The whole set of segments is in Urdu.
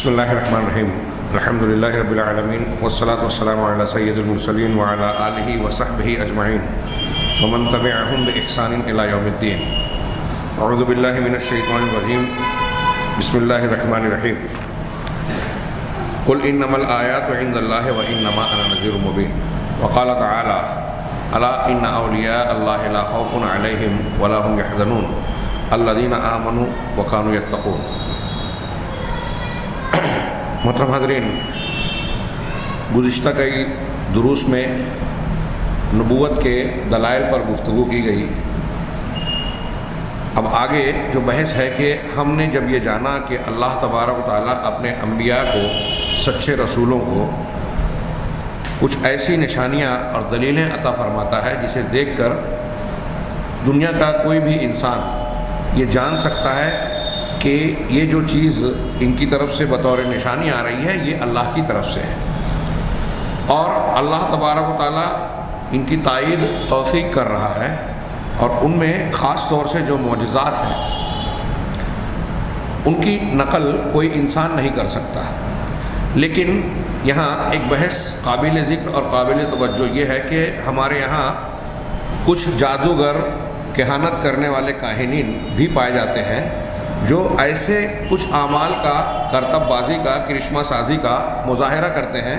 بسم اللہ الرحمن الرحیم الحمد للہ رب العالمین والصلاة والسلام علی سید المرسلین وعلی آلہ وصحبہ اجمعین ومن تبعہم بإحسان الی یوم الدین. اعوذ باللہ من الشیطان الرجیم. بسم اللہ الرحمن الرحیم. قل انما الآیات عند اللہ وانما انا نذیر مبین. وقال تعالی الا ان اولیاء اللہ لا خوف علیہم ولا هم یحزنون الذین آمنوا وکانوا یتقون. محترم حاضرین، گزشتہ کئی دروس میں نبوت کے دلائل پر گفتگو کی گئی. اب آگے جو بحث ہے کہ ہم نے جب یہ جانا کہ اللہ تبارک و تعالیٰ اپنے انبیاء کو، سچے رسولوں کو کچھ ایسی نشانیاں اور دلیلیں عطا فرماتا ہے جسے دیکھ کر دنیا کا کوئی بھی انسان یہ جان سکتا ہے کہ یہ جو چیز ان کی طرف سے بطور نشانی آ رہی ہے یہ اللہ کی طرف سے ہے، اور اللہ تبارک و تعالیٰ ان کی تائید توثیق کر رہا ہے، اور ان میں خاص طور سے جو معجزات ہیں ان کی نقل کوئی انسان نہیں کر سکتا. لیکن یہاں ایک بحث قابل ذکر اور قابل توجہ یہ ہے کہ ہمارے یہاں کچھ جادوگر، کہانت کرنے والے کاہنین بھی پائے جاتے ہیں جو ایسے کچھ اعمال کا، کرتب بازی کا، کرشمہ سازی کا مظاہرہ کرتے ہیں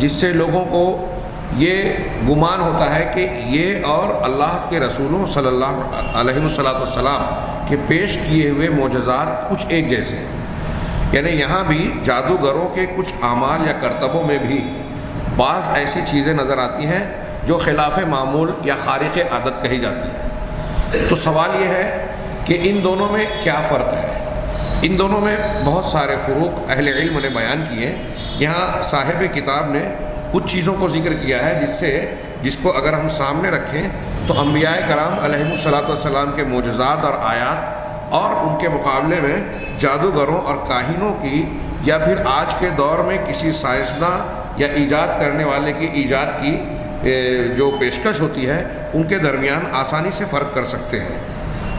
جس سے لوگوں کو یہ گمان ہوتا ہے کہ یہ اور اللہ کے رسولوں صلی اللہ علیہ وسلم کے پیش کیے ہوئے معجزات کچھ ایک جیسے ہیں. یعنی یہاں بھی جادوگروں کے کچھ اعمال یا کرتبوں میں بھی بعض ایسی چیزیں نظر آتی ہیں جو خلاف معمول یا خارق عادت کہی جاتی ہیں. تو سوال یہ ہے کہ ان دونوں میں کیا فرق ہے؟ ان دونوں میں بہت سارے فروق اہل علم نے بیان کیے. یہاں صاحب کتاب نے کچھ چیزوں کو ذکر کیا ہے جس کو اگر ہم سامنے رکھیں تو انبیاء کرام علیہ السلام کے معجزات اور آیات اور ان کے مقابلے میں جادوگروں اور کاہنوں کی، یا پھر آج کے دور میں کسی سائنسداں یا ایجاد کرنے والے کی ایجاد کی جو پیشکش ہوتی ہے ان کے درمیان آسانی سے فرق کر سکتے ہیں.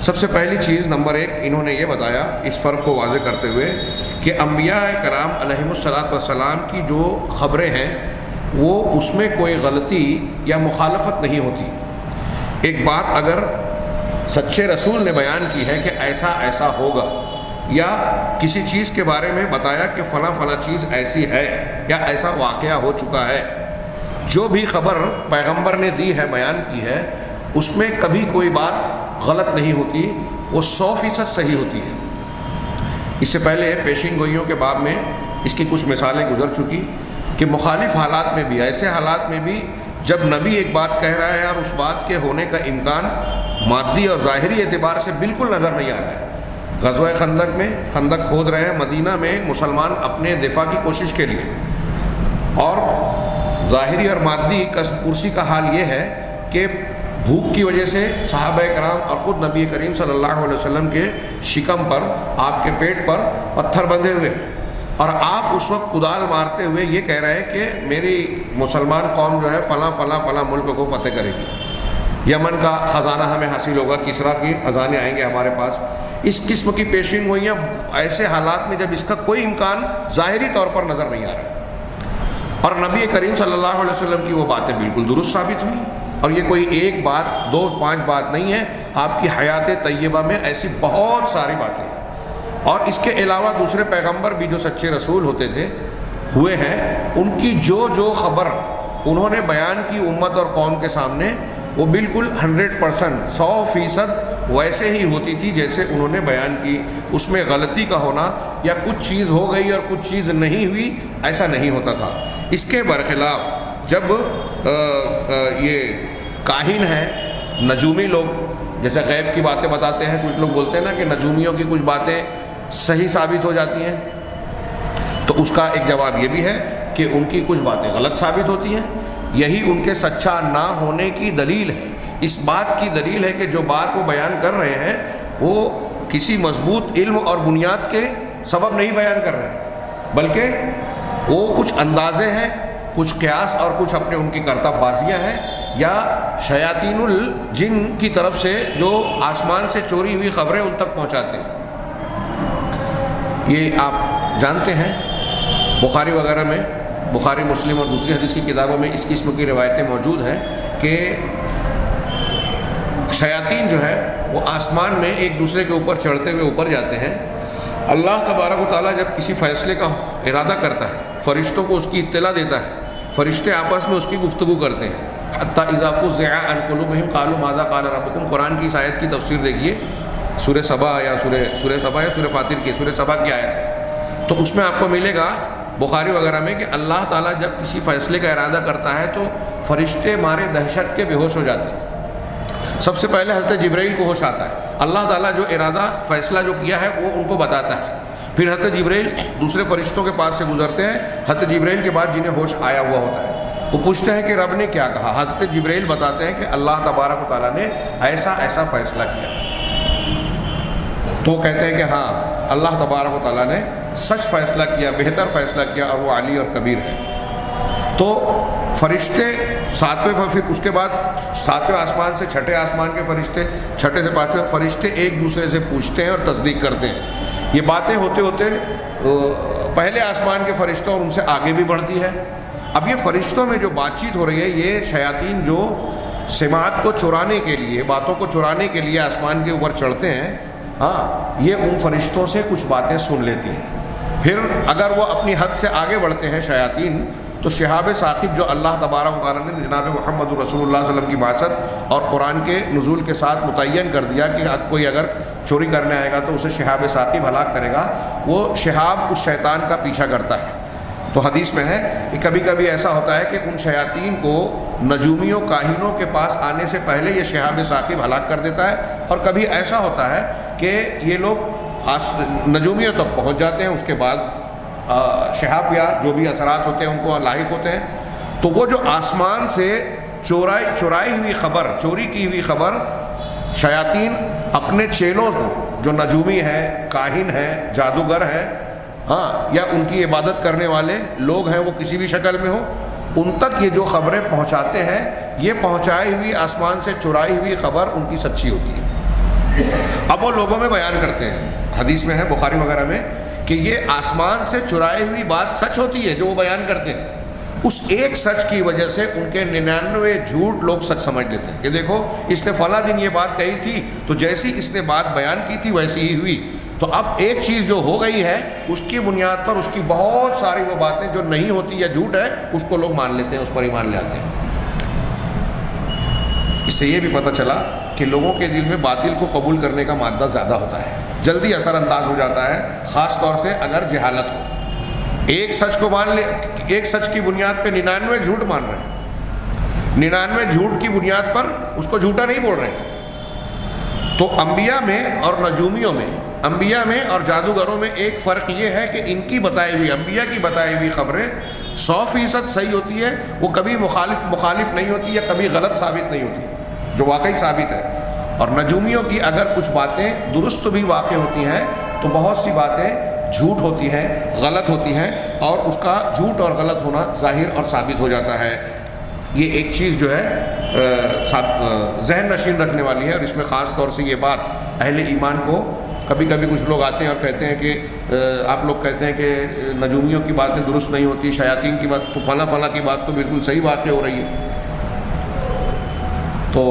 سب سے پہلی چیز نمبر ایک انہوں نے یہ بتایا اس فرق کو واضح کرتے ہوئے کہ انبیاء کرام علیہ السلام کی جو خبریں ہیں وہ اس میں کوئی غلطی یا مخالفت نہیں ہوتی. ایک بات اگر سچے رسول نے بیان کی ہے کہ ایسا ایسا ہوگا، یا کسی چیز کے بارے میں بتایا کہ فلاں فلاں چیز ایسی ہے یا ایسا واقعہ ہو چکا ہے، جو بھی خبر پیغمبر نے دی ہے، بیان کی ہے، اس میں کبھی کوئی بات غلط نہیں ہوتی، وہ 100% صحیح ہوتی ہے. اس سے پہلے پیشین گوئیوں کے باب میں اس کی کچھ مثالیں گزر چکی کہ مخالف حالات میں بھی، ایسے حالات میں بھی جب نبی ایک بات کہہ رہا ہے اور اس بات کے ہونے کا امکان مادی اور ظاہری اعتبار سے بالکل نظر نہیں آ رہا ہے. غزوہ خندق میں خندق کھود رہے ہیں مدینہ میں مسلمان اپنے دفاع کی کوشش کے لیے، اور ظاہری اور مادی پرسی کا حال یہ ہے کہ بھوک کی وجہ سے صحابہ کرام اور خود نبی کریم صلی اللہ علیہ وسلم کے شکم پر، آپ کے پیٹ پر پتھر بندھے ہوئے، اور آپ اس وقت کدال مارتے ہوئے یہ کہہ رہے ہیں کہ میری مسلمان قوم جو ہے فلاں فلاں فلاں ملک کو فتح کرے گی، یمن کا خزانہ ہمیں حاصل ہوگا، کسریٰ کے خزانے آئیں گے ہمارے پاس. اس قسم کی پیشین گوئیاں ایسے حالات میں جب اس کا کوئی امکان ظاہری طور پر نظر نہیں آ رہا ہے، اور نبی کریم صلی اللہ علیہ وسلم کی وہ باتیں بالکل درست ثابت ہوئی. اور یہ کوئی ایک بات، دو پانچ بات نہیں ہے، آپ کی حیات طیبہ میں ایسی بہت ساری باتیں ہیں. اور اس کے علاوہ دوسرے پیغمبر بھی جو سچے رسول ہوتے تھے، ہوئے ہیں، ان کی جو خبر انہوں نے بیان کی امت اور قوم کے سامنے، وہ بالکل 100%، 100% ویسے ہی ہوتی تھی جیسے انہوں نے بیان کی. اس میں غلطی کا ہونا یا کچھ چیز ہو گئی اور کچھ چیز نہیں ہوئی، ایسا نہیں ہوتا تھا. اس کے برخلاف جب یہ کاہن ہیں، نجومی لوگ، جیسے غیب کی باتیں بتاتے ہیں، کچھ لوگ بولتے ہیں نا کہ نجومیوں کی کچھ باتیں صحیح ثابت ہو جاتی ہیں، تو اس کا ایک جواب یہ بھی ہے کہ ان کی کچھ باتیں غلط ثابت ہوتی ہیں. یہی ان کے سچا نہ ہونے کی دلیل ہے. اس بات کی دلیل ہے کہ جو بات وہ بیان کر رہے ہیں وہ کسی مضبوط علم اور بنیاد کے سبب نہیں بیان کر رہے ہیں، بلکہ وہ کچھ اندازے ہیں، کچھ قیاس اور کچھ اپنے ان کی کرتب بازیاں ہیں، یا شیاطین الجن کی طرف سے جو آسمان سے چوری ہوئی خبریں ان تک پہنچاتے ہیں. یہ آپ جانتے ہیں بخاری وغیرہ میں، بخاری مسلم اور دوسری حدیث کی کتابوں میں اس قسم کی روایتیں موجود ہیں کہ شیاطین جو ہے وہ آسمان میں ایک دوسرے کے اوپر چڑھتے ہوئے اوپر جاتے ہیں. اللہ تبارک و تعالیٰ جب کسی فیصلے کا ارادہ کرتا ہے فرشتوں کو اس کی اطلاع دیتا ہے، فرشتے آپس میں اس کی گفتگو کرتے ہیں. حتیٰ اذا فزع عن قلوبہم قالوا ماذا قال ربکم. قرآن کی اس آیت کی تفسیر دیکھیے، سورہ سبا یا سورہ فاطر کی، سورہ سبا کی آیت ہے. تو اس میں آپ کو ملے گا بخاری وغیرہ میں کہ اللہ تعالیٰ جب کسی فیصلے کا ارادہ کرتا ہے تو فرشتے مارے دہشت کے بے ہوش ہو جاتے ہیں. سب سے پہلے حضرت جبرائیل کو ہوش آتا ہے، اللہ تعالیٰ جو ارادہ فیصلہ جو کیا ہے وہ ان کو بتاتا ہے. پھر حضرت جبرائیل دوسرے فرشتوں کے پاس سے گزرتے ہیں. حضرت جبرائیل کے بعد جنہیں ہوش آیا ہوا ہوتا ہے وہ پوچھتے ہیں کہ رب نے کیا کہا. حضرت جبرائیل بتاتے ہیں کہ اللہ تبارک و تعالیٰ نے ایسا ایسا فیصلہ کیا. تو وہ کہتے ہیں کہ ہاں اللہ تبارک و تعالیٰ نے سچ فیصلہ کیا، بہتر فیصلہ کیا، اور وہ علی اور کبیر ہے. تو فرشتے پھر اس کے بعد ساتویں آسمان سے چھٹے آسمان کے فرشتے، چھٹے سے پانچویں فرشتے ایک دوسرے سے پوچھتے ہیں اور تصدیق کرتے ہیں. یہ باتیں ہوتے ہوتے پہلے آسمان کے فرشتوں اور ان سے آگے بھی بڑھتی ہے. اب یہ فرشتوں میں جو بات چیت ہو رہی ہے، یہ شیاطین جو سماعت کو چرانے کے لیے، باتوں کو چرانے کے لیے آسمان کے اوپر چڑھتے ہیں، ہاں یہ ان فرشتوں سے کچھ باتیں سن لیتی ہیں. پھر اگر وہ اپنی حد سے آگے بڑھتے ہیں شیاطین، تو شہاب ثاقب جو اللہ تبارک و تعالیٰ نے جناب محمد رسول اللہ صلی اللہ علیہ وسلم کی بعثت اور قرآن کے نزول کے ساتھ متعین کر دیا کہ کوئی اگر چوری کرنے آئے گا تو اسے شہاب ثاقب ہلاک کرے گا، وہ شہاب اس شیطان کا پیچھا کرتا ہے. تو حدیث میں ہے کہ کبھی کبھی ایسا ہوتا ہے کہ ان شیاطین کو نجومیوں کاہنوں کے پاس آنے سے پہلے یہ شہاب ثاقب ہلاک کر دیتا ہے، اور کبھی ایسا ہوتا ہے کہ یہ لوگ نجومیوں تک پہنچ جاتے ہیں، اس کے بعد شہاب یا جو بھی اثرات ہوتے ہیں ان کو لاحق ہوتے ہیں. تو وہ جو آسمان سے چوری کی ہوئی خبر شیاطین اپنے چیلوں کو، جو نجومی ہیں، کاہن ہیں، جادوگر ہیں، ہاں یا ان کی عبادت کرنے والے لوگ ہیں، وہ کسی بھی شکل میں ہوں، ان تک یہ جو خبریں پہنچاتے ہیں، یہ پہنچائی ہوئی آسمان سے چرائی ہوئی خبر ان کی سچی ہوتی ہے. اب وہ لوگوں میں بیان کرتے ہیں، حدیث میں ہے بخاری وغیرہ میں کہ یہ آسمان سے چرائی ہوئی بات سچ ہوتی ہے جو وہ بیان کرتے ہیں. اس ایک سچ کی وجہ سے ان کے 99 جھوٹ لوگ سچ سمجھ لیتے ہیں کہ دیکھو اس نے فلاں دن یہ بات کہی تھی تو جیسی اس نے بات بیان کی تھی ویسی ہی ہوئی. تو اب ایک چیز جو ہو گئی ہے اس کی بنیاد پر اس کی بہت ساری وہ باتیں جو نہیں ہوتی یا جھوٹ ہے اس کو لوگ مان لیتے ہیں، اس پر ایمان لے آتے ہیں. اس سے یہ بھی پتہ چلا کہ لوگوں کے دل میں باطل کو قبول کرنے کا مادہ زیادہ ہوتا ہے، جلدی اثر انداز ہو جاتا ہے، خاص طور سے اگر جہالت ہو. ایک سچ کو مان لے، ایک سچ کی بنیاد پہ 99 جھوٹ مان رہے ہیں، 99 جھوٹ کی بنیاد پر اس کو جھوٹا نہیں بول رہے ہیں. تو انبیاء میں اور نجومیوں میں، انبیاء میں اور جادوگروں میں ایک فرق یہ ہے کہ ان کی بتائی ہوئی، انبیاء کی بتائی ہوئی خبریں 100% صحیح ہوتی ہے، وہ کبھی مخالف نہیں ہوتی یا کبھی غلط ثابت نہیں ہوتی، جو واقعی ثابت ہے. اور نجومیوں کی اگر کچھ باتیں درست بھی واقع ہوتی ہیں تو بہت سی باتیں جھوٹ ہوتی ہیں، غلط ہوتی ہیں، اور اس کا جھوٹ اور غلط ہونا ظاہر اور ثابت ہو جاتا ہے. یہ ایک چیز جو ہے ذہن نشین رکھنے والی ہے. اور اس میں خاص طور سے یہ بات اہل ایمان کو، کبھی کبھی کچھ لوگ آتے ہیں اور کہتے ہیں کہ آپ لوگ کہتے ہیں کہ نجومیوں کی باتیں درست نہیں ہوتی، شیاطین کی بات، تو فلاں کی بات تو بالکل صحیح واقع ہو رہی ہے. تو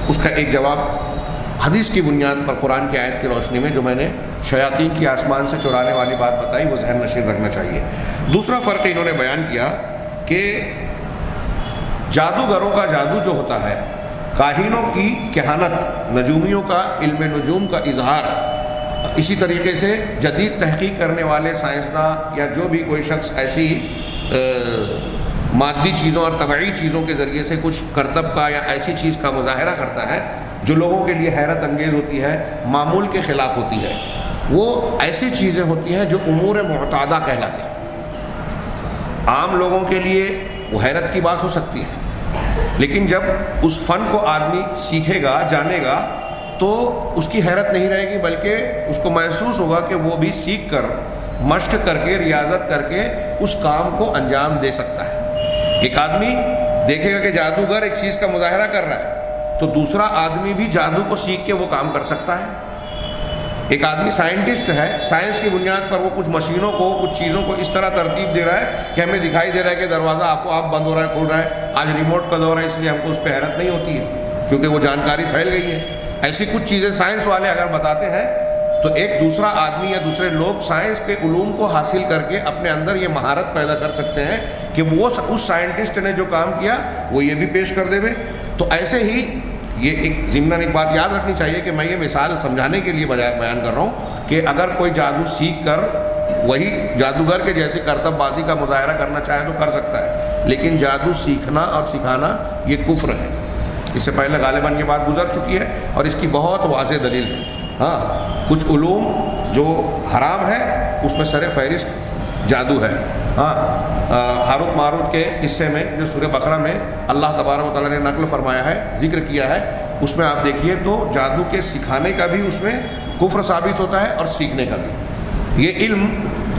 اس کا ایک جواب حدیث کی بنیاد پر قرآن کی آیت کی روشنی میں جو میں نے شیاطین کی آسمان سے چرانے والی بات بتائی وہ ذہن نشین رکھنا چاہیے. دوسرا فرق انہوں نے بیان کیا کہ جادوگروں کا جادو جو ہوتا ہے، کاہنوں کی کہانت، نجومیوں کا علم نجوم کا اظہار، اسی طریقے سے جدید تحقیق کرنے والے سائنسداں یا جو بھی کوئی شخص ایسی مادی چیزوں اور طبعی چیزوں کے ذریعے سے کچھ کرتب کا یا ایسی چیز کا مظاہرہ کرتا ہے جو لوگوں کے لیے حیرت انگیز ہوتی ہے، معمول کے خلاف ہوتی ہے، وہ ایسی چیزیں ہوتی ہیں جو امور معتادہ کہلاتے ہیں. عام لوگوں کے لیے وہ حیرت کی بات ہو سکتی ہے، لیکن جب اس فن کو آدمی سیکھے گا، جانے گا، تو اس کی حیرت نہیں رہے گی، بلکہ اس کو محسوس ہوگا کہ وہ بھی سیکھ کر، مشق کر کے، ریاضت کر کے اس کام کو انجام دے سکتا ہے. ایک آدمی دیکھے گا کہ جادوگر ایک چیز کا مظاہرہ کر رہا ہے تو دوسرا آدمی بھی جادو کو سیکھ کے وہ کام کر سکتا ہے. ایک آدمی سائنٹسٹ ہے، سائنس کی بنیاد پر وہ کچھ مشینوں کو، کچھ چیزوں کو اس طرح ترتیب دے رہا ہے کہ ہمیں دکھائی دے رہا ہے کہ دروازہ آپ کو آپ بند ہو رہا ہے، کھل رہا ہے، آج ریموٹ کا دور ہے، اس لیے ہم کو اس پہ حیرت نہیں ہوتی ہے کیونکہ وہ جانکاری پھیل گئی ہے۔ ایسی کچھ چیزیں سائنس والے اگر بتاتے ہیں تو ایک دوسرا آدمی یا دوسرے لوگ سائنس کے علوم کو حاصل کر کے اپنے اندر یہ مہارت پیدا کر سکتے ہیں کہ وہ اس سائنٹسٹ نے جو کام کیا وہ یہ بھی پیش کر دے۔ تو ایسے ہی یہ ایک ضمناً ایک بات یاد رکھنی چاہیے کہ میں یہ مثال سمجھانے کے لیے بیان کر رہا ہوں کہ اگر کوئی جادو سیکھ کر وہی جادوگر کے جیسے کرتب بازی کا مظاہرہ کرنا چاہے تو کر سکتا ہے، لیکن جادو سیکھنا اور سکھانا یہ کفر ہے۔ اس سے پہلے غالباً یہ بات گزر چکی ہے اور اس کی بہت واضح دلیل ہے۔ ہاں، کچھ علوم جو حرام ہے اس میں سر فہرست جادو ہے۔ ہاں، ہاروت ماروت کے قصے میں جو سورہ بقرہ میں اللہ تبارک و تعالیٰ نے نقل فرمایا ہے، ذکر کیا ہے، اس میں آپ دیکھیے تو جادو کے سکھانے کا بھی اس میں کفر ثابت ہوتا ہے اور سیکھنے کا بھی۔ یہ علم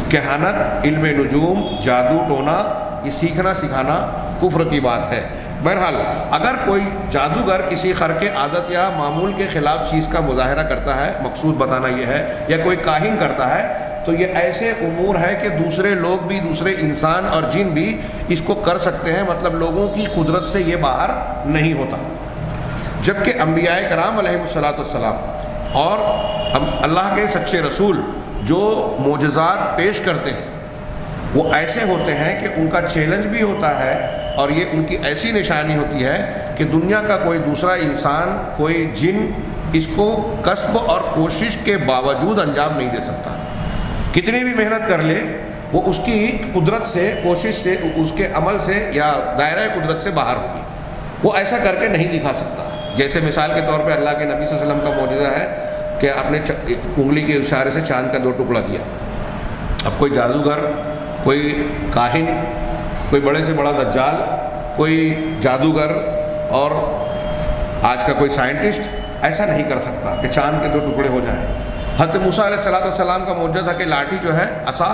کہانت، علم نجوم، جادو ٹونا، یہ سیکھنا سکھانا کفر کی بات ہے۔ بہرحال اگر کوئی جادوگر کسی خرق عادت یا معمول کے خلاف چیز کا مظاہرہ کرتا ہے، مقصود بتانا یہ ہے، یا کوئی کاہن کرتا ہے، تو یہ ایسے امور ہے کہ دوسرے لوگ بھی، دوسرے انسان اور جن بھی اس کو کر سکتے ہیں، مطلب لوگوں کی قدرت سے یہ باہر نہیں ہوتا۔ جبکہ انبیاء کرام علیہ السلام اور اللہ کے سچے رسول جو معجزات پیش کرتے ہیں وہ ایسے ہوتے ہیں کہ ان کا چیلنج بھی ہوتا ہے اور یہ ان کی ایسی نشانی ہوتی ہے کہ دنیا کا کوئی دوسرا انسان، کوئی جن اس کو کسب اور کوشش کے باوجود انجام نہیں دے سکتا۔ کتنی بھی محنت کر لے وہ اس کی قدرت سے، کوشش سے، اس کے عمل سے یا دائرہ قدرت سے باہر ہوگی، وہ ایسا کر کے نہیں دکھا سکتا۔ جیسے مثال کے طور پہ اللہ کے نبی صلی اللہ علیہ وسلم کا معجزہ ہے کہ آپ نے انگلی کے اشارے سے چاند کا 2 ٹکڑا کیا۔ اب کوئی جادوگر، کوئی کاہن، کوئی بڑے سے بڑا دجال، کوئی جادوگر اور آج کا کوئی سائنٹسٹ ایسا نہیں کر سکتا کہ چاند کے 2 ٹکڑے ہو جائیں۔ حضرت موسیٰ علیہ السلام کا معجزہ تھا کہ لاٹھی جو ہے، عصا،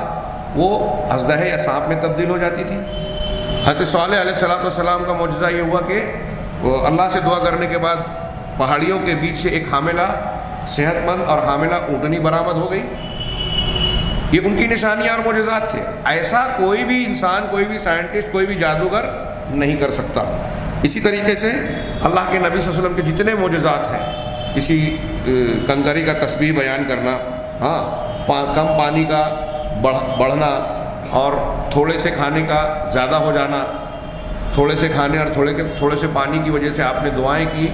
وہ اژدہے یا سانپ میں تبدیل ہو جاتی تھی۔ حضرت صالح علیہ السلام کا معجزہ یہ ہوا کہ اللہ سے دعا کرنے کے بعد پہاڑیوں کے بیچ سے ایک حاملہ، صحت مند اور حاملہ اونٹنی برآمد ہو گئی۔ یہ ان کی نشانیاں اور معجزات تھے۔ ایسا کوئی بھی انسان، کوئی بھی سائنٹسٹ، کوئی بھی جادوگر نہیں کر سکتا۔ اسی طریقے سے اللہ کے نبی صلی اللہ علیہ وسلم کے جتنے معجزات ہیں، کسی کنکری کا تسبیح بیان کرنا، ہاں، کم پانی کا بڑھنا اور تھوڑے سے کھانے کا زیادہ ہو جانا، تھوڑے سے کھانے اور تھوڑے سے پانی کی وجہ سے آپ نے دعائیں کی،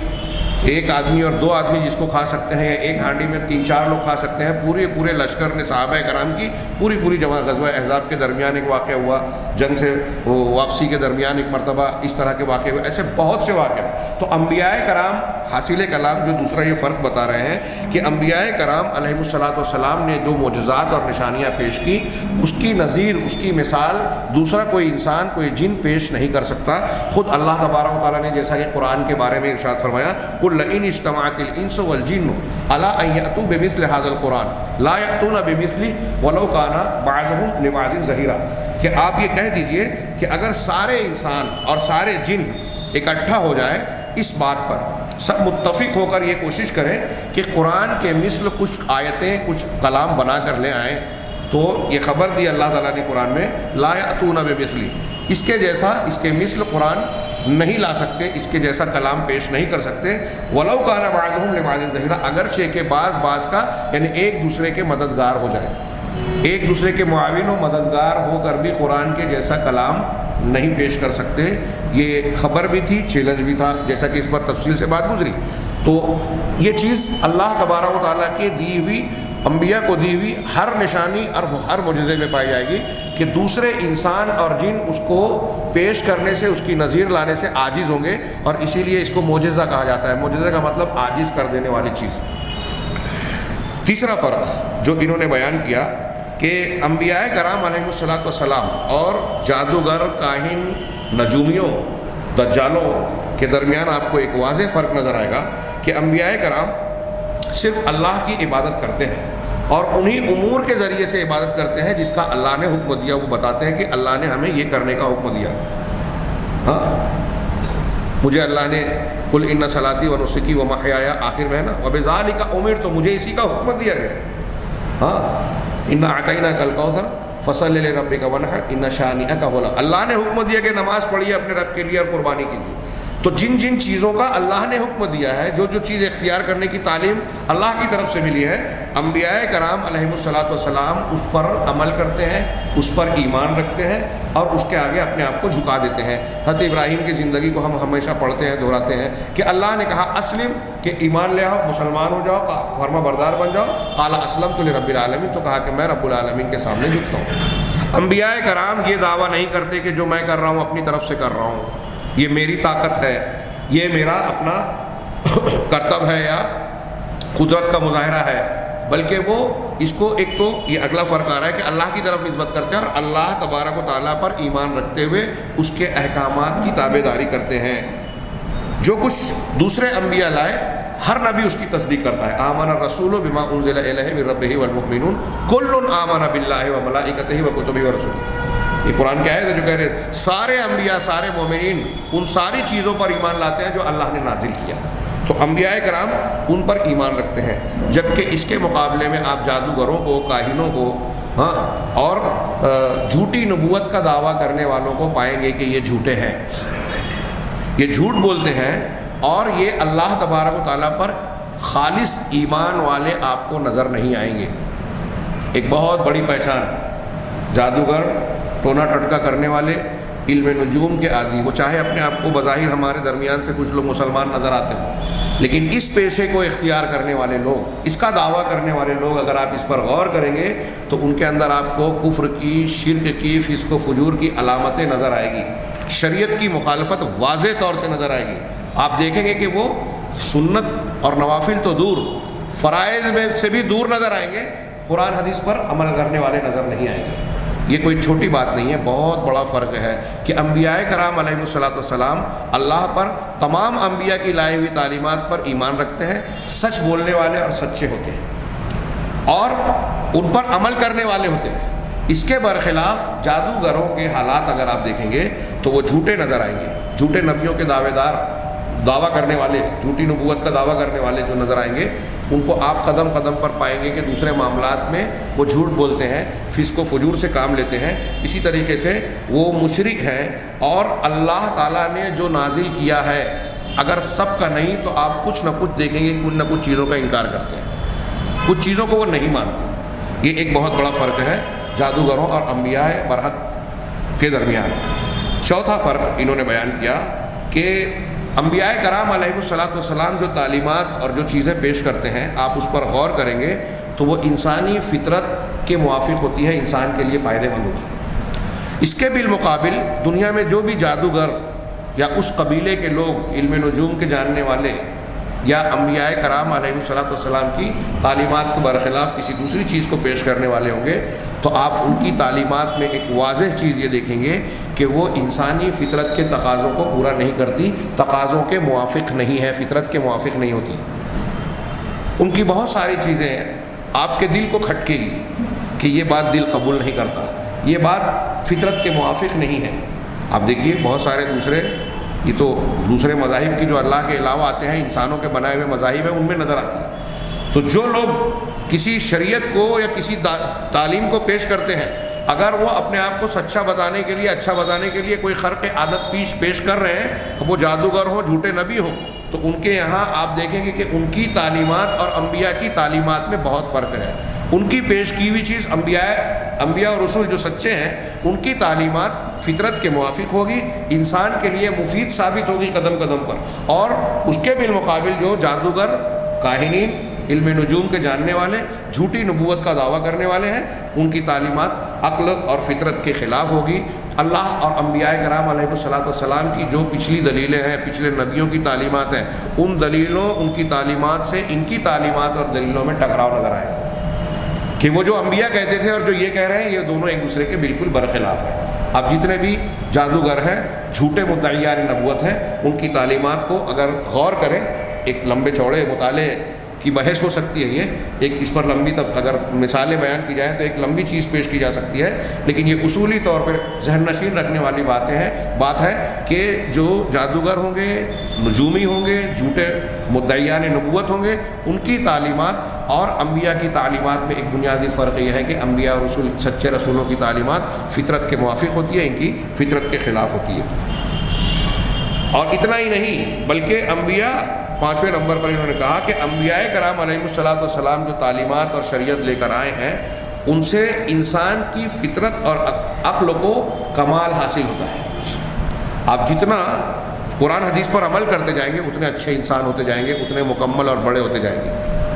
ایک آدمی اور 2 آدمی جس کو کھا سکتے ہیں، یا ایک ہانڈی میں 3-4 لوگ کھا سکتے ہیں۔ پورے لشکر نے، صحابہ کرام کی پوری جماعت، غزوہ احزاب کے درمیان ایک واقعہ ہوا، جنگ سے واپسی کے درمیان ایک مرتبہ اس طرح کے واقعے ہوئے، ایسے بہت سے واقعے۔ تو انبیاء کرام حاصل کلام جو دوسرا یہ فرق بتا رہے ہیں کہ انبیاء کرام علیہ السلام نے جو معجزات اور نشانیاں پیش کی، اس کی نظیر، اس کی مثال دوسرا کوئی انسان، کوئی جن پیش نہیں کر سکتا۔ خود اللہ تبارک و تعالیٰ نے جیسا کہ قرآن کے بارے میں ارشاد فرمایا، قُلْ لَئِنِ اجْتَمَعَتِ الْإِنسُ وَالْجِنُّ عَلَىٰ أَن يَأْتُوا بِمِثْلِ هَٰذَا الْقُرْآنِ لَا يَأْتُونَ بِمِثْلِهِ وَلَوْ كَانَ بَعْضُهُمْ لِبَعْضٍ ظَهِيرًا، کہ آپ یہ کہہ دیجئے کہ اگر سارے انسان اور سارے جن اکٹھا ہو جائیں اس بات پر، سب متفق ہو کر یہ کوشش کریں کہ قرآن کے مثل کچھ آیتیں، کچھ کلام بنا کر لے آئیں، تو یہ خبر دی اللہ تعالیٰ نے قرآن میں، لا یأتون بمثلی، اس کے جیسا، اس کے مثل قرآن نہیں لا سکتے، اس کے جیسا کلام پیش نہیں کر سکتے۔ ولو کان بعضهم لبعض ظہیرا، اگرچہ کہ بعض کا یعنی ایک دوسرے کے مددگار ہو جائیں، ایک دوسرے کے معاون و مددگار ہو کر بھی قرآن کے جیسا کلام نہیں پیش کر سکتے۔ یہ خبر بھی تھی، چیلنج بھی تھا، جیسا کہ اس پر تفصیل سے بات گزری۔ تو یہ چیز اللہ تبارک و تعالیٰ کے دی ہوئی، انبیاء کو دی ہوئی ہر نشانی اور ہر معجزے میں پائی جائے گی کہ دوسرے انسان اور جن اس کو پیش کرنے سے، اس کی نظیر لانے سے عاجز ہوں گے، اور اسی لیے اس کو معجزہ کہا جاتا ہے۔ معجزہ کا مطلب عاجز کر دینے والی چیز۔ تیسرا فرق جو انہوں نے بیان کیا کہ انبیاء کرام علیہ السلام اور جادوگر، کاہن، نجومیوں، دجالوں کے درمیان آپ کو ایک واضح فرق نظر آئے گا کہ انبیاء کرام صرف اللہ کی عبادت کرتے ہیں اور انہی امور کے ذریعے سے عبادت کرتے ہیں جس کا اللہ نے حکم دیا۔ وہ بتاتے ہیں کہ اللہ نے ہمیں یہ کرنے کا حکم دیا، ہاں، مجھے اللہ نے قُلْ إِنَّ صَلَاتِي وَنُسُكِي وَمَحْيَايَ آخر میں ہے نا، وَبِذَٰلِكَ أُمِرْتُ، مجھے اسی کا حکم دیا گیا ہے۔ ہاں انا اعطیناک الکوثر فصل لربک وانحر ان شانئک هو الابتر. اللہ نے حکم دیا کہ نماز پڑھیے اپنے رب کے لیے اور قربانی کیجیے. تو جن جن چیزوں کا اللہ نے حکم دیا ہے، جو جو چیز اختیار کرنے کی تعلیم اللہ کی طرف سے ملی ہے، انبیاء کرام علیہم الصلاۃ والسلام اس پر عمل کرتے ہیں، اس پر ایمان رکھتے ہیں اور اس کے آگے اپنے آپ کو جھکا دیتے ہیں. حضرت ابراہیم کی زندگی کو ہم ہمیشہ پڑھتے ہیں، دہراتے ہیں کہ اللہ نے کہا اسلم، کہ ایمان لے آؤ، مسلمان ہو جاؤ، فرما بردار بن جاؤ. قال اسلمت لرب العالمین، تو کہا کہ میں رب العالمین کے سامنے جھکتا ہوں. انبیاء کرام یہ دعویٰ نہیں کرتے کہ جو میں کر رہا ہوں اپنی طرف سے کر رہا ہوں، یہ میری طاقت ہے، یہ میرا اپنا کرتب ہے یا قدرت کا مظاہرہ ہے، بلکہ وہ اس کو ایک تو یہ اگلا فرق آ رہا ہے کہ اللہ کی طرف نسبت کرتے ہیں اور اللہ تبارک و تعالیٰ پر ایمان رکھتے ہوئے اس کے احکامات کی تابع داری کرتے ہیں. جو کچھ دوسرے انبیاء لائے ہر نبی اس کی تصدیق کرتا ہے. آمن الرسول بما انزل الیہ من ربہ والمؤمنون کل آمن باللہ وملائکتہ وکتبہ ورسلہ. یہ قرآن کی آیت ہے جو کہہ رہے ہیں سارے انبیاء، سارے مومنین ان ساری چیزوں پر ایمان لاتے ہیں جو اللہ نے نازل کیا. تو انبیاء کرام ان پر ایمان رکھتے ہیں، جبکہ اس کے مقابلے میں آپ جادوگروں کو، کاہنوں کو، اور جھوٹی نبوت کا دعویٰ کرنے والوں کو پائیں گے کہ یہ جھوٹے ہیں، یہ جھوٹ بولتے ہیں اور یہ اللہ تبارک و تعالیٰ پر خالص ایمان والے آپ کو نظر نہیں آئیں گے. ایک بہت بڑی پہچان جادوگر، ٹونا ٹٹکا کرنے والے، علم نجوم کے عادی، وہ چاہے اپنے آپ کو بظاہر ہمارے درمیان سے کچھ لوگ مسلمان نظر آتے ہیں، لیکن اس پیشے کو اختیار کرنے والے لوگ، اس کا دعویٰ کرنے والے لوگ، اگر آپ اس پر غور کریں گے تو ان کے اندر آپ کو کفر کی، شرک کی، فسق و فجور کی علامتیں نظر آئے گی. شریعت کی مخالفت واضح طور سے نظر آئے گی. آپ دیکھیں گے کہ وہ سنت اور نوافل تو دور، فرائض میں سے بھی دور نظر آئیں گے، قرآن حدیث پر عمل کرنے والے نظر نہیں آئیں گے. یہ کوئی چھوٹی بات نہیں ہے، بہت بڑا فرق ہے کہ انبیاء کرام علیہ الصلاۃ والسلام اللہ پر، تمام انبیاء کی لائی ہوئی تعلیمات پر ایمان رکھتے ہیں، سچ بولنے والے اور سچے ہوتے ہیں اور ان پر عمل کرنے والے ہوتے ہیں. اس کے برخلاف جادوگروں کے حالات اگر آپ دیکھیں گے تو وہ جھوٹے نظر آئیں گے. جھوٹے نبیوں کے دعوے دار، دعویٰ کرنے والے، جھوٹی نبوت کا دعویٰ کرنے والے جو نظر آئیں گے، ان کو آپ قدم قدم پر پائیں گے کہ دوسرے معاملات میں وہ جھوٹ بولتے ہیں، فسق و فجور سے کام لیتے ہیں. اسی طریقے سے وہ مشرک ہیں اور اللہ تعالیٰ نے جو نازل کیا ہے اگر سب کا نہیں تو آپ کچھ نہ کچھ دیکھیں گے، کچھ نہ کچھ چیزوں کا انکار کرتے ہیں، کچھ چیزوں کو وہ نہیں مانتے. یہ ایک بہت بڑا فرق ہے جادوگروں اور انبیاء برحق کے درمیان. چوتھا فرق انہوں نے بیان کیا کہ انبیاء کرام علیہ الصلاۃ والسلام جو تعلیمات اور جو چیزیں پیش کرتے ہیں، آپ اس پر غور کریں گے تو وہ انسانی فطرت کے موافق ہوتی ہے، انسان کے لیے فائدہ مند ہوتی ہے. اس کے بالمقابل دنیا میں جو بھی جادوگر یا اس قبیلے کے لوگ، علم نجوم کے جاننے والے یا انبیاء کرام علیہ الصلاۃ والسلام کی تعلیمات کے برخلاف کسی دوسری چیز کو پیش کرنے والے ہوں گے، تو آپ ان کی تعلیمات میں ایک واضح چیز یہ دیکھیں گے کہ وہ انسانی فطرت کے تقاضوں کو پورا نہیں کرتی، تقاضوں کے موافق نہیں ہے، فطرت کے موافق نہیں ہوتی. ان کی بہت ساری چیزیں آپ کے دل کو کھٹکے گی کہ یہ بات دل قبول نہیں کرتا، یہ بات فطرت کے موافق نہیں ہے. آپ دیکھیے بہت سارے یہ تو دوسرے مذاہب کی جو اللہ کے علاوہ آتے ہیں، انسانوں کے بنائے ہوئے مذاہب ہیں، ان میں نظر آتی ہے. تو جو لوگ کسی شریعت کو یا کسی تعلیم کو پیش کرتے ہیں، اگر وہ اپنے آپ کو سچا بتانے کے لیے، اچھا بتانے کے لیے کوئی خرق عادت پیش کر رہے ہیں، وہ جادوگر ہوں، جھوٹے نبی ہوں، تو ان کے یہاں آپ دیکھیں گے کہ ان کی تعلیمات اور انبیاء کی تعلیمات میں بہت فرق ہے. ان کی پیش کی ہوئی چیز، انبیاء اور رسول جو سچے ہیں، ان کی تعلیمات فطرت کے موافق ہوگی، انسان کے لیے مفید ثابت ہوگی قدم قدم پر. اور اس کے بالمقابل جو جادوگر، کاہنین، علم نجوم کے جاننے والے، جھوٹی نبوت کا دعویٰ کرنے والے ہیں، ان کی تعلیمات عقل اور فطرت کے خلاف ہوگی. اللہ اور انبیاء کرام علیہ الصلاۃ والسلام کی جو پچھلی دلیلیں ہیں، پچھلے نبیوں کی تعلیمات ہیں، ان دلیلوں، ان کی تعلیمات سے ان کی تعلیمات اور دلیلوں میں ٹکراؤ نظر آئے گا کہ وہ جو انبیاء کہتے تھے اور جو یہ کہہ رہے ہیں، یہ دونوں ایک دوسرے کے بالکل برخلاف ہیں. اب جتنے بھی جادوگر ہیں، جھوٹے مدعیان نبوت ہیں، ان کی تعلیمات کو اگر غور کریں، ایک لمبے چوڑے مطالعے کی بحث ہو سکتی ہے. یہ ایک اس پر لمبی اگر مثالیں بیان کی جائیں تو ایک لمبی چیز پیش کی جا سکتی ہے، لیکن یہ اصولی طور پر ذہن نشین رکھنے والی بات ہے کہ جو جادوگر ہوں گے، نجومی ہوں گے، جھوٹے مدعیان نبوت ہوں گے، ان کی تعلیمات اور انبیاء کی تعلیمات میں ایک بنیادی فرق یہ ہے کہ انبیاء اور رسول سچے رسولوں کی تعلیمات فطرت کے موافق ہوتی ہے، ان کی فطرت کے خلاف ہوتی ہے۔ اور اتنا ہی نہیں بلکہ انبیاء، 5ویں نمبر پر انہوں نے کہا کہ انبیاء کرام علیہ السلام جو تعلیمات اور شریعت لے کر آئے ہیں ان سے انسان کی فطرت اور عقل کو کمال حاصل ہوتا ہے۔ آپ جتنا قرآن حدیث پر عمل کرتے جائیں گے اتنے اچھے انسان ہوتے جائیں گے، اتنے مکمل اور بڑے ہوتے جائیں گے۔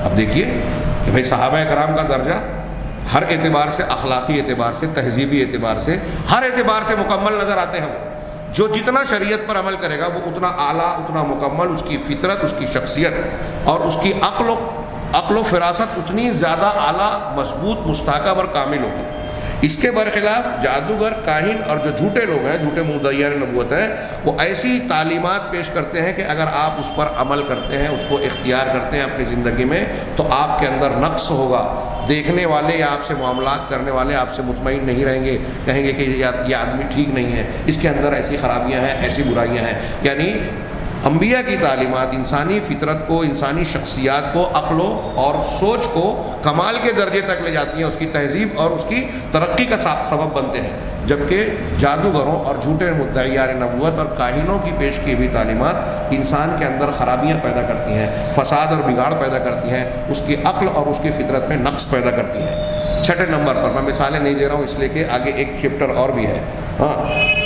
اب دیکھیے کہ بھائی صحابہ کرام کا درجہ ہر اعتبار سے، اخلاقی اعتبار سے، تہذیبی اعتبار سے، ہر اعتبار سے مکمل نظر آتے ہیں۔ جو جتنا شریعت پر عمل کرے گا وہ اتنا اعلیٰ، اتنا مکمل، اس کی فطرت، اس کی شخصیت اور اس کی عقل و فراست اتنی زیادہ اعلیٰ، مضبوط، مستحکم اور کامل ہوگی۔ اس کے برخلاف جادوگر، کاہن اور جو جھوٹے لوگ ہیں، جھوٹے مدعیان نبوت ہیں، وہ ایسی تعلیمات پیش کرتے ہیں کہ اگر آپ اس پر عمل کرتے ہیں، اس کو اختیار کرتے ہیں اپنی زندگی میں تو آپ کے اندر نقص ہوگا۔ دیکھنے والے یا آپ سے معاملات کرنے والے آپ سے مطمئن نہیں رہیں گے، کہیں گے کہ یہ آدمی ٹھیک نہیں ہے، اس کے اندر ایسی خرابیاں ہیں، ایسی برائیاں ہیں۔ یعنی انبیاء کی تعلیمات انسانی فطرت کو، انسانی شخصیات کو، عقل اور سوچ کو کمال کے درجے تک لے جاتی ہیں، اس کی تہذیب اور اس کی ترقی کا سبب بنتے ہیں، جبکہ جادوگروں اور جھوٹے مدعیان نبوت اور کاہنوں کی پیش کی ہوئی تعلیمات انسان کے اندر خرابیاں پیدا کرتی ہیں، فساد اور بگاڑ پیدا کرتی ہیں، اس کی عقل اور اس کی فطرت میں نقص پیدا کرتی ہیں۔ 6 نمبر پر، میں مثالیں نہیں دے رہا ہوں اس لیے کہ آگے ایک چیپٹر اور بھی ہے۔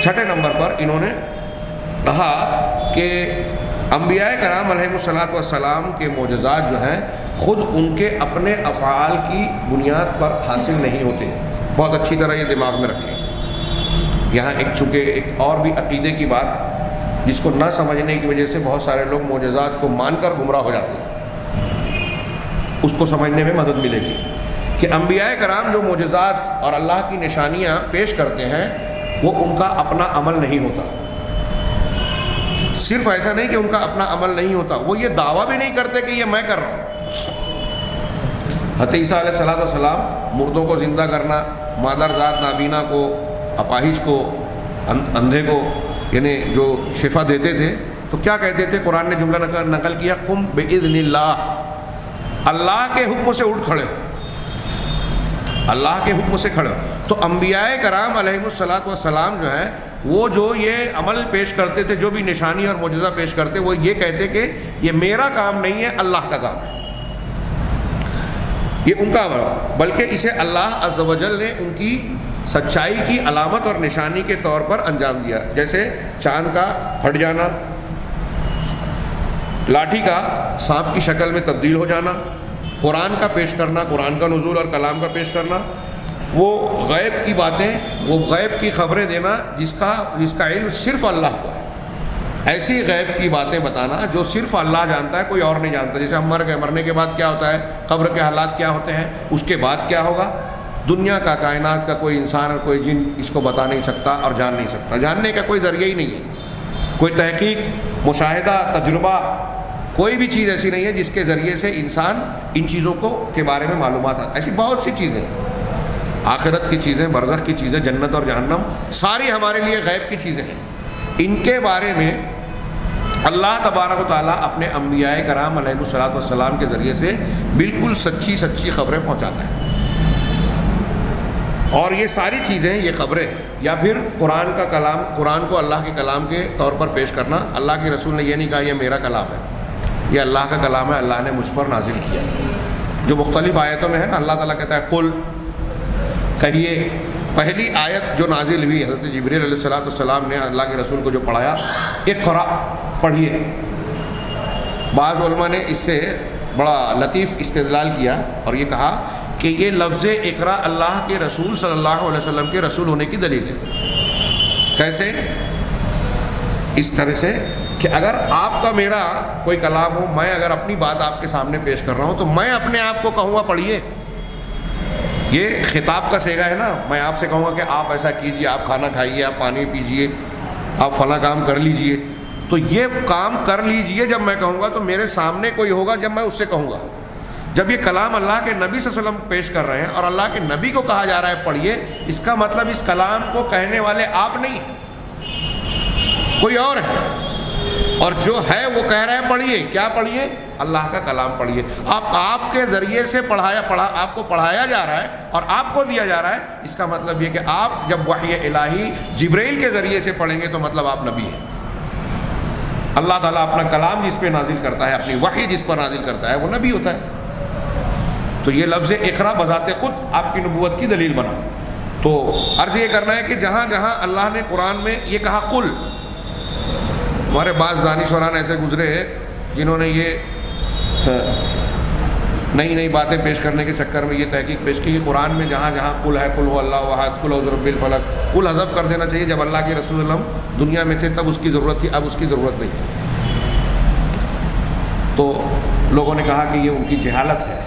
6 نمبر پر انہوں نے کہا کہ انبیاء کرام علیہ السلام کے معجزات جو ہیں خود ان کے اپنے افعال کی بنیاد پر حاصل نہیں ہوتے۔ بہت اچھی طرح یہ دماغ میں رکھیں۔ یہاں چونکہ ایک اور بھی عقیدے کی بات جس کو نہ سمجھنے کی وجہ سے بہت سارے لوگ معجزات کو مان کر گمراہ ہو جاتے ہیں، اس کو سمجھنے میں مدد ملے گی کہ انبیاء کرام جو معجزات اور اللہ کی نشانیاں پیش کرتے ہیں وہ ان کا اپنا عمل نہیں ہوتا۔ صرف ایسا نہیں کہ ان کا اپنا عمل نہیں ہوتا، وہ یہ دعویٰ بھی نہیں کرتے کہ یہ میں کر رہا ہوں۔ حضرت عیسیٰ علیہ السلام مردوں کو زندہ کرنا، مادرزاد نابینا کو، اپاہج کو، اندھے کو یعنی جو شفا دیتے تھے تو کیا کہتے تھے؟ قرآن نے جملہ نقل کیا، قم بإذن اللہ، اللہ کے حکم سے اٹھ کھڑے ہو، اللہ کے حکم سے کھڑے ہو۔ تو انبیاء کرام علیہ السلام جو ہیں وہ جو یہ عمل پیش کرتے تھے، جو بھی نشانی اور معجزہ پیش کرتے، وہ یہ کہتے کہ یہ میرا کام نہیں ہے، اللہ کا کام ہے، یہ ان کا عمل ہے، بلکہ اسے اللہ عز و جل نے ان کی سچائی کی علامت اور نشانی کے طور پر انجام دیا، جیسے چاند کا پھٹ جانا، لاٹھی کا سانپ کی شکل میں تبدیل ہو جانا، قرآن کا پیش کرنا، قرآن کا نزول اور کلام کا پیش کرنا، وہ غیب کی باتیں، وہ غیب کی خبریں دینا جس کا علم صرف اللہ کو ہے، ایسی غیب کی باتیں بتانا جو صرف اللہ جانتا ہے، کوئی اور نہیں جانتا۔ جیسے ہم مر گئے، مرنے کے بعد کیا ہوتا ہے، قبر کے حالات کیا ہوتے ہیں، اس کے بعد کیا ہوگا، دنیا کا، کائنات کا کوئی انسان اور کوئی جن اس کو بتا نہیں سکتا اور جان نہیں سکتا، جاننے کا کوئی ذریعہ ہی نہیں ہے، کوئی تحقیق، مشاہدہ، تجربہ، کوئی بھی چیز ایسی نہیں ہے جس کے ذریعے سے انسان ان چیزوں کے بارے میں معلومات آتی۔ ایسی بہت سی چیزیں، آخرت کی چیزیں، برزخ کی چیزیں، جنت اور جہنم، ساری ہمارے لیے غیب کی چیزیں ہیں، ان کے بارے میں اللہ تبارک و تعالیٰ اپنے انبیاء کرام علیہ السلام کے ذریعے سے بالکل سچی خبریں پہنچاتا ہے۔ اور یہ ساری چیزیں، یہ خبریں یا پھر قرآن کا کلام، قرآن کو اللہ کے کلام کے طور پر پیش کرنا، اللہ کے رسول نے یہ نہیں کہا یہ میرا کلام ہے، یہ اللہ کا کلام ہے، اللہ نے مجھ پر نازل کیا، جو مختلف آیتوں میں ہے نا، اللہ تعالیٰ کہتا ہے قل، کہیے۔ پہلی آیت جو نازل ہوئی حضرت جبریل علیہ السلام نے اللہ کے رسول کو جو پڑھایا، اقرا، پڑھیے۔ بعض علماء نے اس سے بڑا لطیف استدلال کیا اور یہ کہا کہ یہ لفظ اقرا اللہ کے رسول صلی اللہ علیہ وسلم کے رسول ہونے کی دلیل ہے۔ کیسے؟ اس طرح سے کہ اگر آپ کا میرا کوئی کلام ہو، میں اگر اپنی بات آپ کے سامنے پیش کر رہا ہوں تو میں اپنے آپ کو کہوں گا پڑھیے، یہ خطاب کا صیغہ ہے نا، میں آپ سے کہوں گا کہ آپ ایسا کیجئے، آپ کھانا کھائیے، آپ پانی پیجئے، آپ فلاں کام کر لیجئے، تو یہ کام کر لیجئے جب میں کہوں گا تو میرے سامنے کوئی ہوگا جب میں اس سے کہوں گا۔ جب یہ کلام اللہ کے نبی صلی اللہ علیہ وسلم پیش کر رہے ہیں اور اللہ کے نبی کو کہا جا رہا ہے پڑھیے، اس کا مطلب اس کلام کو کہنے والے آپ نہیں ہیں، کوئی اور ہے۔ اور جو ہے وہ کہہ رہے ہیں پڑھیے. کیا پڑھیے؟ اللہ کا کلام پڑھیے. آپ کے ذریعے سے آپ کو پڑھایا جا رہا ہے اور آپ کو دیا جا رہا ہے. اس کا مطلب یہ کہ آپ جب وحی الہی جبرائیل کے ذریعے سے پڑھیں گے تو مطلب آپ نبی ہیں. اللہ تعالیٰ اپنا کلام جس پہ نازل کرتا ہے، اپنی وحی جس پر نازل کرتا ہے، وہ نبی ہوتا ہے. تو یہ لفظ اقرا بذات خود آپ کی نبوت کی دلیل بنا. تو عرض یہ کرنا ہے کہ جہاں جہاں اللہ نے قرآن میں یہ کہا قل، ہمارے بعض دانشوران ایسے گزرے ہیں جنہوں نے یہ نئی نئی باتیں پیش کرنے کے چکر میں یہ تحقیق پیش کی کہ قرآن میں جہاں جہاں قل ہے، قل هو اللہ احد، قل اعوذ برب الفلق، قل حذف کر دینا چاہیے. جب اللہ کے رسول صلی اللہ علیہ وسلم دنیا میں تھے تب اس کی ضرورت تھی، اب اس کی ضرورت نہیں. تو لوگوں نے کہا کہ یہ ان کی جہالت ہے.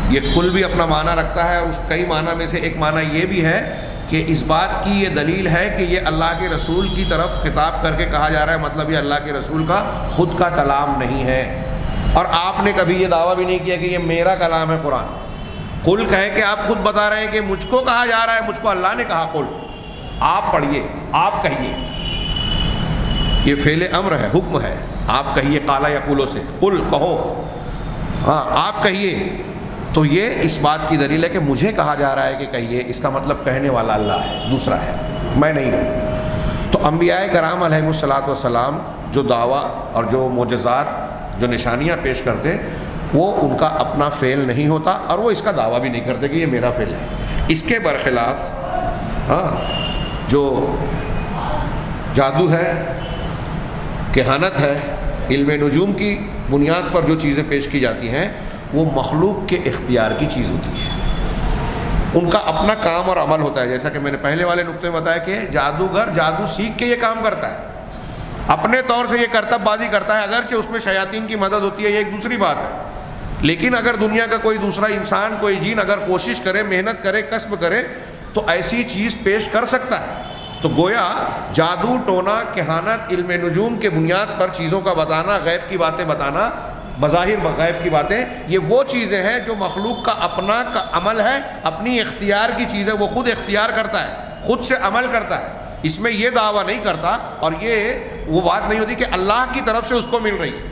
یہ قل بھی اپنا معنی رکھتا ہے، اور اس کئی معنی میں سے ایک معنی یہ بھی ہے کہ اس بات کی یہ دلیل ہے کہ یہ اللہ کے رسول کی طرف خطاب کر کے کہا جا رہا ہے. مطلب یہ اللہ کے رسول کا خود کا کلام نہیں ہے. اور آپ نے کبھی یہ دعویٰ بھی نہیں کیا کہ یہ میرا کلام ہے قرآن. قل کہے کہ آپ خود بتا رہے ہیں کہ مجھ کو کہا جا رہا ہے، مجھ کو اللہ نے کہا قل، آپ پڑھیے، آپ کہیے. یہ فعل امر ہے، حکم ہے. آپ کہیے قال یقولو سے، قل کہو، ہاں آپ کہیے. تو یہ اس بات کی دلیل ہے کہ مجھے کہا جا رہا ہے کہ کہیے. اس کا مطلب کہنے والا اللہ ہے، دوسرا ہے، میں نہیں ہوں. تو انبیاء کرام علیہم الصلاۃ والسلام جو دعویٰ اور جو معجزات، جو نشانیاں پیش کرتے، وہ ان کا اپنا فعل نہیں ہوتا، اور وہ اس کا دعویٰ بھی نہیں کرتے کہ یہ میرا فعل ہے. اس کے برخلاف جو جادو ہے، کہانت ہے، علم نجوم کی بنیاد پر جو چیزیں پیش کی جاتی ہیں، وہ مخلوق کے اختیار کی چیز ہوتی ہے. ان کا اپنا کام اور عمل ہوتا ہے. جیسا کہ میں نے پہلے والے نقطے میں بتایا کہ جادوگر جادو سیکھ کے یہ کام کرتا ہے، اپنے طور سے یہ کرتب بازی کرتا ہے. اگرچہ اس میں شیاطین کی مدد ہوتی ہے، یہ ایک دوسری بات ہے. لیکن اگر دنیا کا کوئی دوسرا انسان، کوئی جن اگر کوشش کرے، محنت کرے، کسب کرے، تو ایسی چیز پیش کر سکتا ہے. تو گویا جادو، ٹونا، کہانت، علم نجوم کے بنیاد پر چیزوں کا بتانا، غیب کی باتیں بتانا، بظاہر غیب کی باتیں، یہ وہ چیزیں ہیں جو مخلوق کا اپنا کا عمل ہے، اپنی اختیار کی چیز ہے. وہ خود اختیار کرتا ہے، خود سے عمل کرتا ہے. اس میں یہ دعویٰ نہیں کرتا، اور یہ وہ بات نہیں ہوتی کہ اللہ کی طرف سے اس کو مل رہی ہے.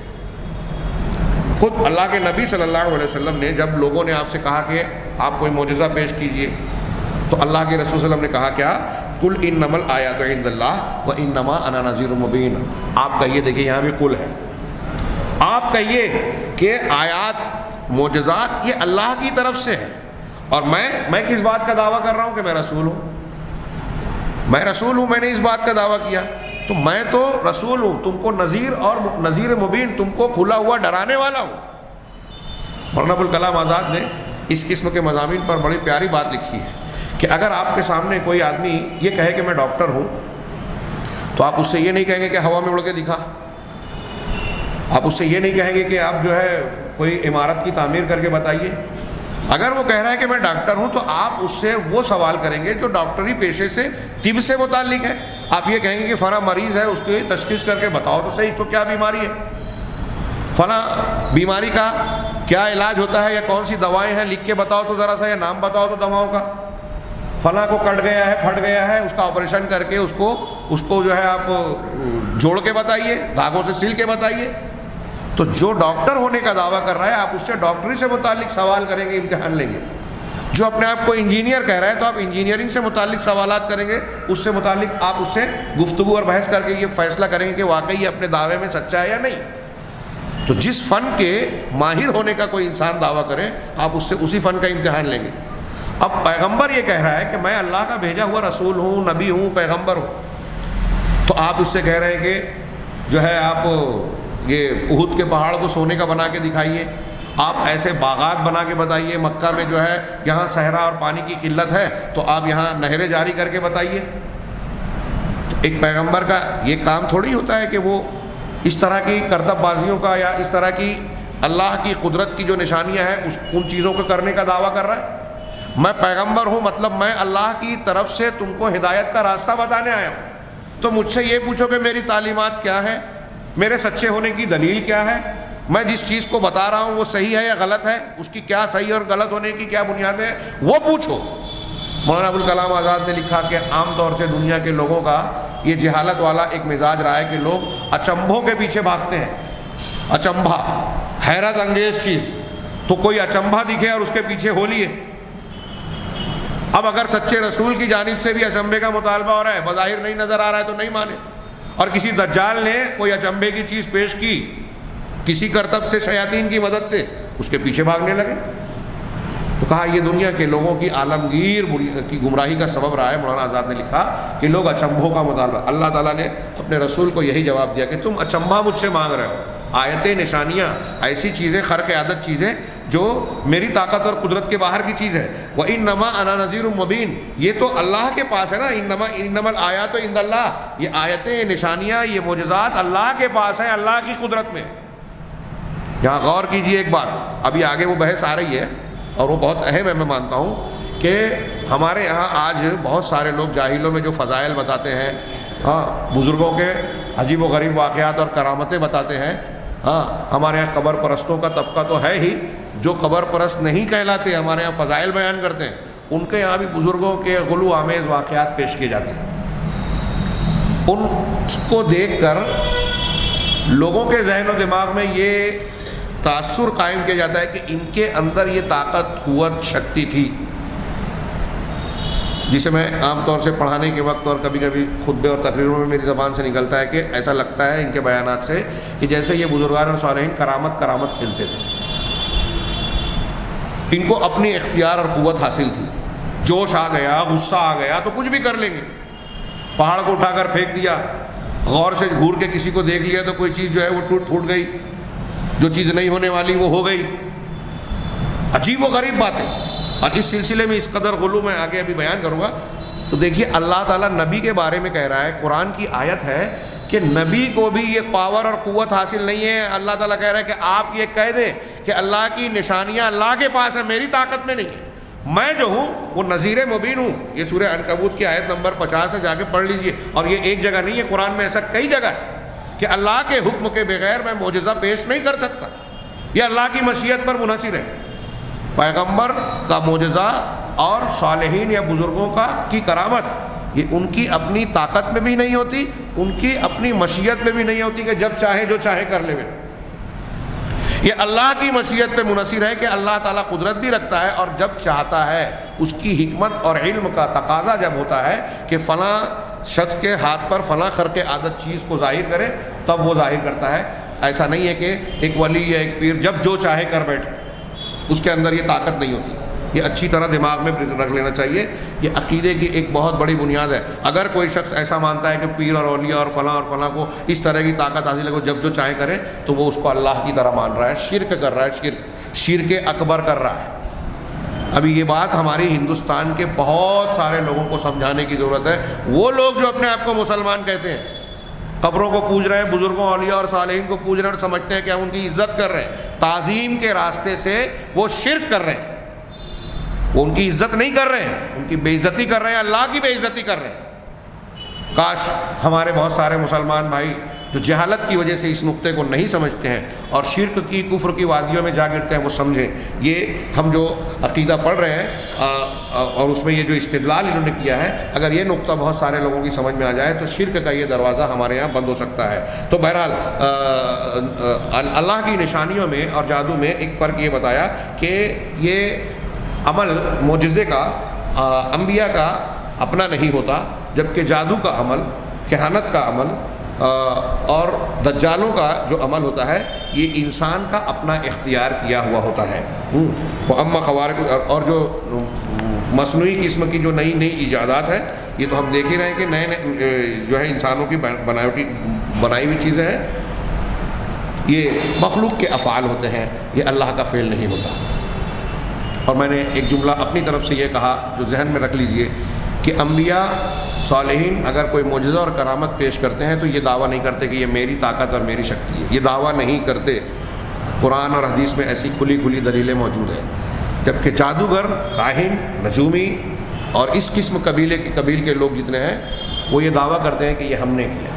خود اللہ کے نبی صلی اللہ علیہ وسلم نے جب لوگوں نے آپ سے کہا کہ آپ کوئی معجزہ پیش کیجئے، تو اللہ کے رسول صلی اللہ علیہ وسلم نے کہا کیا؟ قل انما الآیات عند اللہ وانما انا نذیر مبین. آپ کہیے، دیکھیے یہاں بھی قل ہے، آپ کہیے کہ آیات، معجزات یہ اللہ کی طرف سے ہے. اور میں کس بات کا دعویٰ کر رہا ہوں کہ میں رسول ہوں. میں رسول ہوں، میں نے اس بات کا دعویٰ کیا. تو میں تو رسول ہوں، تم کو نذیر اور نذیر مبین، تم کو کھلا ہوا ڈرانے والا ہوں. مولانا ابوالکلام آزاد نے اس قسم کے مضامین پر بڑی پیاری بات لکھی ہے کہ اگر آپ کے سامنے کوئی آدمی یہ کہے کہ میں ڈاکٹر ہوں، تو آپ اس سے یہ نہیں کہیں گے کہ ہوا میں اڑ کے دکھا. آپ اس سے یہ نہیں کہیں گے کہ آپ جو ہے کوئی عمارت کی تعمیر کر کے بتائیے. اگر وہ کہہ رہا ہے کہ میں ڈاکٹر ہوں، تو آپ اس سے وہ سوال کریں گے جو ڈاکٹری پیشے سے، طب سے متعلق ہے. آپ یہ کہیں گے کہ فلاں مریض ہے، اس کی تشخیص کر کے بتاؤ تو صحیح، تو کیا بیماری ہے، فلاں بیماری کا کیا علاج ہوتا ہے، یا کون سی دوائیں ہیں، لکھ کے بتاؤ تو ذرا سا، یا نام بتاؤ تو دواؤں کا. فلاں کو کٹ گیا ہے، پھٹ گیا ہے، اس کا آپریشن کر کے اس کو جو ہے آپ جوڑ کے بتائیے، دھاگوں سے سل کے بتائیے. تو جو ڈاکٹر ہونے کا دعویٰ کر رہا ہے، آپ اس سے ڈاکٹری سے متعلق سوال کریں گے، امتحان لیں گے. جو اپنے آپ کو انجینئر کہہ رہا ہے، تو آپ انجینئرنگ سے متعلق سوالات کریں گے، اس سے متعلق آپ اس سے گفتگو اور بحث کر کے یہ فیصلہ کریں گے کہ واقعی یہ اپنے دعوے میں سچا ہے یا نہیں. تو جس فن کے ماہر ہونے کا کوئی انسان دعویٰ کرے، آپ اس سے اسی فن کا امتحان لیں گے. اب پیغمبر یہ کہہ رہا ہے کہ میں اللہ کا بھیجا ہوا رسول ہوں، نبی ہوں، پیغمبر ہوں، تو آپ اس سے کہہ رہے ہیں کہ جو ہے آپ یہ احد کے پہاڑ کو سونے کا بنا کے دکھائیے، آپ ایسے باغات بنا کے بتائیے، مکہ میں جو ہے یہاں صحرا اور پانی کی قلت ہے تو آپ یہاں نہریں جاری کر کے بتائیے. تو ایک پیغمبر کا یہ کام تھوڑی ہوتا ہے کہ وہ اس طرح کی کرتب بازیوں کا یا اس طرح کی اللہ کی قدرت کی جو نشانیاں ہیں ان چیزوں کو کرنے کا دعویٰ کر رہا ہے. میں پیغمبر ہوں، مطلب میں اللہ کی طرف سے تم کو ہدایت کا راستہ بتانے آیا ہوں. تو مجھ سے یہ پوچھو کہ میری تعلیمات کیا ہے، میرے سچے ہونے کی دلیل کیا ہے، میں جس چیز کو بتا رہا ہوں وہ صحیح ہے یا غلط ہے، اس کی کیا صحیح اور غلط ہونے کی کیا بنیاد ہے، وہ پوچھو. مولانا ابوالکلام آزاد نے لکھا کہ عام طور سے دنیا کے لوگوں کا یہ جہالت والا ایک مزاج رہا ہے کہ لوگ اچنبھوں کے پیچھے بھاگتے ہیں. اچنبھا، حیرت انگیز چیز، تو کوئی اچنبھا دکھے اور اس کے پیچھے ہو لیے. اب اگر سچے رسول کی جانب سے بھی اچنبھے کا مطالبہ ہو رہا ہے، بظاہر نہیں نظر آ رہا ہے تو نہیں مانے. اور کسی دجال نے کوئی اچنبھے کی چیز پیش کی کسی کرتب سے، شیاطین کی مدد سے، اس کے پیچھے بھاگنے لگے. تو کہا یہ دنیا کے لوگوں کی عالمگیر کی گمراہی کا سبب رہا ہے. مولانا آزاد نے لکھا کہ لوگ اچنبھوں کا مطالبہ، اللہ تعالیٰ نے اپنے رسول کو یہی جواب دیا کہ تم اچنبھا مجھ سے مانگ رہے ہو. آیتیں، نشانیاں، ایسی چیزیں، خرق عادت چیزیں جو میری طاقت اور قدرت کے باہر کی چیز ہے. وَإِنَّمَا أَنَا نَذِيرٌ مُّبِينٌ، یہ تو اللہ کے پاس ہے نا. انما الآیات عند اللہ، یہ آیتیں، نشانیاں، یہ معجزات اللہ کے پاس ہیں، اللہ کی قدرت میں. یہاں غور کیجئے ایک بات، ابھی آگے وہ بحث آ رہی ہے اور وہ بہت اہم ہے. میں مانتا ہوں کہ ہمارے یہاں آج بہت سارے لوگ جاہلوں میں جو فضائل بتاتے ہیں، بزرگوں کے عجیب و غریب واقعات اور کرامتیں بتاتے ہیں. ہمارے یہاں قبر پرستوں کا طبقہ تو ہے ہی، جو قبر پرست نہیں کہلاتے ہمارے یہاں فضائل بیان کرتے ہیں، ان کے یہاں بھی بزرگوں کے غلو آمیز واقعات پیش کیے جاتے ہیں. ان کو دیکھ کر لوگوں کے ذہن و دماغ میں یہ تاثر قائم کیا جاتا ہے کہ ان کے اندر یہ طاقت، قوت، شکتی تھی، جسے میں عام طور سے پڑھانے کے وقت اور کبھی کبھی خطبے اور تقریروں میں میری زبان سے نکلتا ہے کہ ایسا لگتا ہے ان کے بیانات سے کہ جیسے یہ بزرگان اور صالحین کرامت کھیلتے تھے. ان کو اپنی اختیار اور قوت حاصل تھی. جوش آ گیا، غصہ آ گیا تو کچھ بھی کر لیں گے. پہاڑ کو اٹھا کر پھینک دیا، غور سے گھور کے کسی کو دیکھ لیا تو کوئی چیز جو ہے وہ ٹوٹ پھوٹ گئی، جو چیز نہیں ہونے والی وہ ہو گئی. عجیب و غریب باتیں. اور اس سلسلے میں اس قدر غلو میں آگے ابھی بیان کروں گا. تو دیکھیے اللہ تعالیٰ نبی کے بارے میں کہہ رہا ہے، قرآن کی آیت ہے کہ نبی کو بھی یہ پاور اور قوت حاصل نہیں ہے. اللہ تعالیٰ کہہ رہا ہے کہ آپ یہ کہہ دیں کہ اللہ کی نشانیاں اللہ کے پاس ہیں، میری طاقت میں نہیں ہے. میں جو ہوں وہ نذیر مبین ہوں. یہ سورہ عنکبوت کی آیت نمبر 50 سے جا کے پڑھ لیجئے. اور یہ ایک جگہ نہیں ہے، قرآن میں ایسا کئی جگہ ہے کہ اللہ کے حکم کے بغیر میں معجزہ پیش نہیں کر سکتا. یہ اللہ کی مشیت پر منحصر ہے. پیغمبر کا معجزہ اور صالحین یا بزرگوں کی کرامت، یہ ان کی اپنی طاقت میں بھی نہیں ہوتی، ان کی اپنی مشیت میں بھی نہیں ہوتی کہ جب چاہے جو چاہے کر لے. یہ اللہ کی مشیت پہ منحصر ہے کہ اللہ تعالیٰ قدرت بھی رکھتا ہے، اور جب چاہتا ہے اس کی حکمت اور علم کا تقاضا جب ہوتا ہے کہ فلاں شخص کے ہاتھ پر فلاں خرق عادت چیز کو ظاہر کرے تب وہ ظاہر کرتا ہے. ایسا نہیں ہے کہ ایک ولی یا ایک پیر جب جو چاہے کر بیٹھے، اس کے اندر یہ طاقت نہیں ہوتی. یہ اچھی طرح دماغ میں رکھ لینا چاہیے. یہ عقیدے کی ایک بہت بڑی بنیاد ہے. اگر کوئی شخص ایسا مانتا ہے کہ پیر اور اولیاء اور فلاں کو اس طرح کی طاقت حاصل ہے کہ جب جو چاہے کرے، تو وہ اس کو اللہ کی طرح مان رہا ہے، شرک کر رہا ہے، شرک اکبر کر رہا ہے. ابھی یہ بات ہماری ہندوستان کے بہت سارے لوگوں کو سمجھانے کی ضرورت ہے. وہ لوگ جو اپنے آپ کو مسلمان کہتے ہیں، قبروں کو پوج رہے ہیں، بزرگوں، اولیاء اور صالحین کو پوج رہے ہیں اور سمجھتے ہیں کہ ہم ان کی عزت کر رہے ہیں، تعظیم کے راستے سے وہ شرک کر رہے ہیں. وہ ان کی عزت نہیں کر رہے ہیں، ان کی بے عزتی کر رہے ہیں، اللہ کی بے عزتی کر رہے ہیں. کاش ہمارے بہت سارے مسلمان بھائی جو جہالت کی وجہ سے اس نقطے کو نہیں سمجھتے ہیں اور شرک کی، کفر کی وادیوں میں جا گرتے ہیں، وہ سمجھیں. یہ ہم جو عقیدہ پڑھ رہے ہیں اور اس میں یہ جو استدلال انہوں نے کیا ہے، اگر یہ نقطہ بہت سارے لوگوں کی سمجھ میں آ جائے تو شرک کا یہ دروازہ ہمارے یہاں بند ہو سکتا ہے. تو بہرحال اللہ کی نشانیوں میں اور جادو میں ایک فرق یہ بتایا کہ یہ عمل معجزے کا انبیاء کا اپنا نہیں ہوتا، جبکہ جادو کا عمل، کہانت کا عمل اور دجالوں کا جو عمل ہوتا ہے یہ انسان کا اپنا اختیار کیا ہوا ہوتا ہے. وہ اما خوارق اور جو مصنوعی قسم کی جو نئی ایجادات ہے، یہ تو ہم دیکھ ہی رہے ہیں کہ نئے جو ہے انسانوں کی بنائی ہوئی چیزیں ہیں. یہ مخلوق کے افعال ہوتے ہیں، یہ اللہ کا فعل نہیں ہوتا. اور میں نے ایک جملہ اپنی طرف سے یہ کہا جو ذہن میں رکھ لیجئے کہ انبیاء صالحین اگر کوئی معجزہ اور کرامت پیش کرتے ہیں تو یہ دعویٰ نہیں کرتے کہ یہ میری طاقت اور میری شکتی ہے. یہ دعویٰ نہیں کرتے. قرآن اور حدیث میں ایسی کھلی دلیلیں موجود ہیں. جبکہ جادوگر، کاہن، نجومی اور اس قسم قبیل کے لوگ جتنے ہیں وہ یہ دعویٰ کرتے ہیں کہ یہ ہم نے کیا.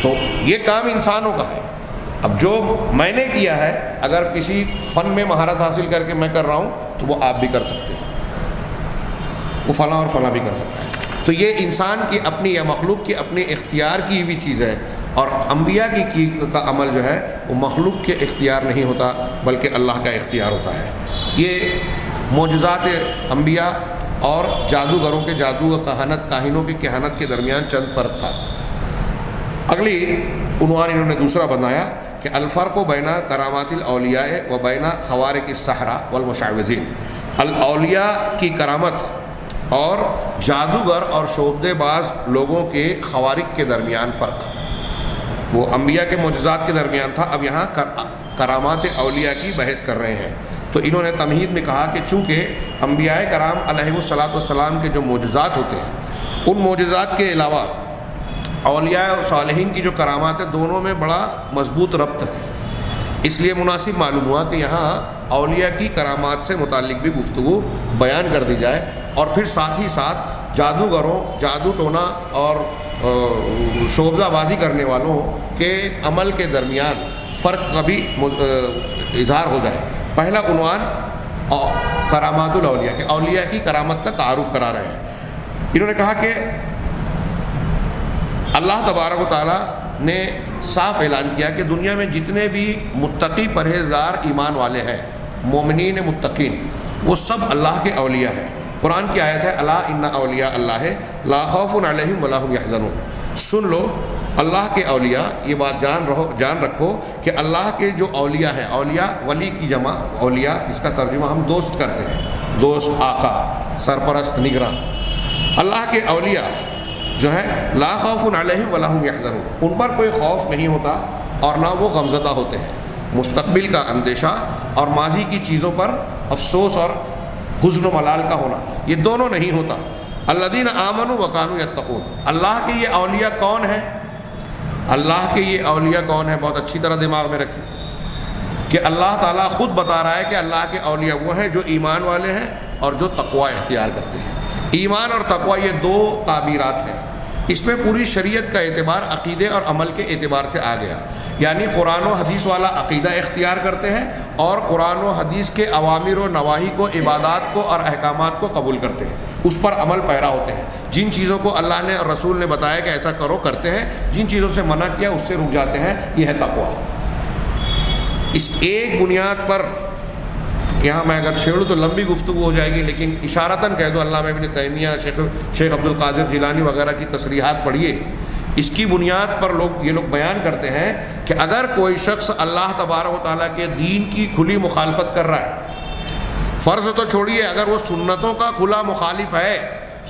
تو یہ کام انسانوں کا ہے. اب جو میں نے کیا ہے، اگر کسی فن میں مہارت حاصل کر کے میں کر رہا ہوں تو وہ آپ بھی کر سکتے ہیں. وہ فلاں اور فلاں بھی کر سکتا ہے۔ تو یہ انسان کی اپنی یا مخلوق کی اپنی اختیار کی ہوئی چیز ہے، اور انبیاء کا عمل جو ہے وہ مخلوق کے اختیار نہیں ہوتا بلکہ اللہ کا اختیار ہوتا ہے۔ یہ معجزات انبیاء اور جادوگروں کے جادو و کاہنوں کے کہانت کے درمیان چند فرق تھا۔ اگلی عنوان انہوں نے دوسرا بنایا کہ الفرق بین کرامات الاولیاء و بین خوارق السحرہ والمشعوذین، الاولیاء کی کرامت اور جادوگر اور شعبدے باز لوگوں کے خوارق کے درمیان فرق۔ وہ انبیاء کے معجزات کے درمیان تھا، اب یہاں کرامات اولیاء کی بحث کر رہے ہیں۔ تو انہوں نے تمہید میں کہا کہ چونکہ انبیاء کرام علیہ الصلاۃ والسلام کے جو معجزات ہوتے ہیں، ان معجزات کے علاوہ اولیاء و صالحین کی جو کرامات ہیں دونوں میں بڑا مضبوط ربط ہے، اس لیے مناسب معلوم ہوا کہ یہاں اولیاء کی کرامات سے متعلق بھی گفتگو بیان کر دی جائے، اور پھر ساتھ ہی ساتھ جادوگروں، جادو ٹونا اور شعبدہ بازی کرنے والوں کے عمل کے درمیان فرق کا بھی اظہار ہو جائے۔ پہلا عنوان کرامات الاولیاء، کہ اولیاء کی کرامت کا تعارف کرا رہے ہیں۔ انہوں نے کہا کہ اللہ تبارک و تعالیٰ نے صاف اعلان کیا کہ دنیا میں جتنے بھی متقی پرہیزگار ایمان والے ہیں، مومنین متقین، وہ سب اللہ کے اولیاء ہیں۔ قرآن کی آیت ہے الا ان اولیاء اللہ لا خوف علیہم ولا هم یحزنون۔ سن لو اللہ کے اولیاء، یہ بات جان رکھو کہ اللہ کے جو اولیاء ہیں، اولیاء ولی کی جمع اولیاء، جس کا ترجمہ ہم دوست کرتے ہیں، دوست، آقا، سرپرست، نگراں۔ اللہ کے اولیاء جو ہے لا خوف علیہم ولا هم یحزنون، ان پر کوئی خوف نہیں ہوتا اور نہ وہ غمزدہ ہوتے ہیں۔ مستقبل کا اندیشہ اور ماضی کی چیزوں پر افسوس اور حزن و ملال کا ہونا، یہ دونوں نہیں ہوتا۔ الذین آمنوا وکانوا یتقون، اللہ کے یہ اولیاء کون ہیں؟ اللہ کے یہ اولیاء کون ہیں؟ بہت اچھی طرح دماغ میں رکھیں کہ اللہ تعالیٰ خود بتا رہا ہے کہ اللہ کے اولیاء وہ ہیں جو ایمان والے ہیں اور جو تقوی اختیار کرتے ہیں۔ ایمان اور تقوی یہ دو تعبیرات ہیں، اس میں پوری شریعت کا اعتبار عقیدے اور عمل کے اعتبار سے آ گیا، یعنی قرآن و حدیث والا عقیدہ اختیار کرتے ہیں اور قرآن و حدیث کے اوامر و نواہی کو، عبادات کو اور احکامات کو قبول کرتے ہیں، اس پر عمل پیرا ہوتے ہیں۔ جن چیزوں کو اللہ نے اور رسول نے بتایا کہ ایسا کرو کرتے ہیں، جن چیزوں سے منع کیا اس سے رک جاتے ہیں، یہ ہے تقوی۔ اس ایک بنیاد پر، یہاں میں اگر چھیڑوں تو لمبی گفتگو ہو جائے گی، لیکن اشارتاً کہہ دو، علامہ ابن تیمیہ، شیخ عبد القادر جیلانی وغیرہ کی تصریحات پڑھیے، اس کی بنیاد پر یہ لوگ بیان کرتے ہیں کہ اگر کوئی شخص اللہ تبارک و تعالیٰ کے دین کی کھلی مخالفت کر رہا ہے، فرض تو چھوڑیے، اگر وہ سنتوں کا کھلا مخالف ہے،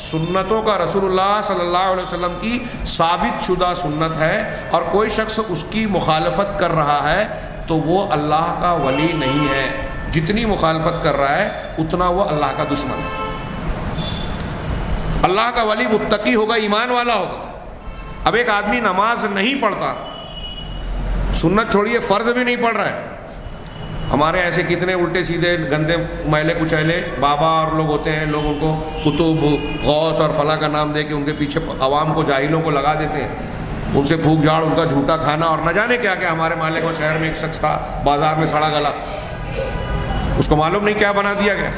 سنتوں کا، رسول اللہ صلی اللہ علیہ وسلم کی ثابت شدہ سنت ہے، اور کوئی شخص اس کی مخالفت کر رہا ہے، تو وہ اللہ کا ولی نہیں ہے۔ جتنی مخالفت کر رہا ہے اتنا وہ اللہ کا دشمن ہے۔ اللہ کا ولی متقی ہوگا، ایمان والا ہوگا۔ اب ایک آدمی نماز نہیں پڑھتا، سنت چھوڑیے فرض بھی نہیں پڑھ رہا ہے، ہمارے ایسے کتنے الٹے سیدھے گندے میلے کچیلے بابا اور لوگ ہوتے ہیں، لوگ ان کو قطب، غوث اور فلاں کا نام دے کے ان کے پیچھے عوام کو، جاہلوں کو لگا دیتے ہیں، ان سے پھونک جھاڑ، ان کا جھوٹا کھانا، اور نہ جانے کیا کہ ہمارے محلے کو شہر میں ایک شخص تھا بازار میں سڑا گلا، اس کو معلوم نہیں کیا بنا دیا گیا،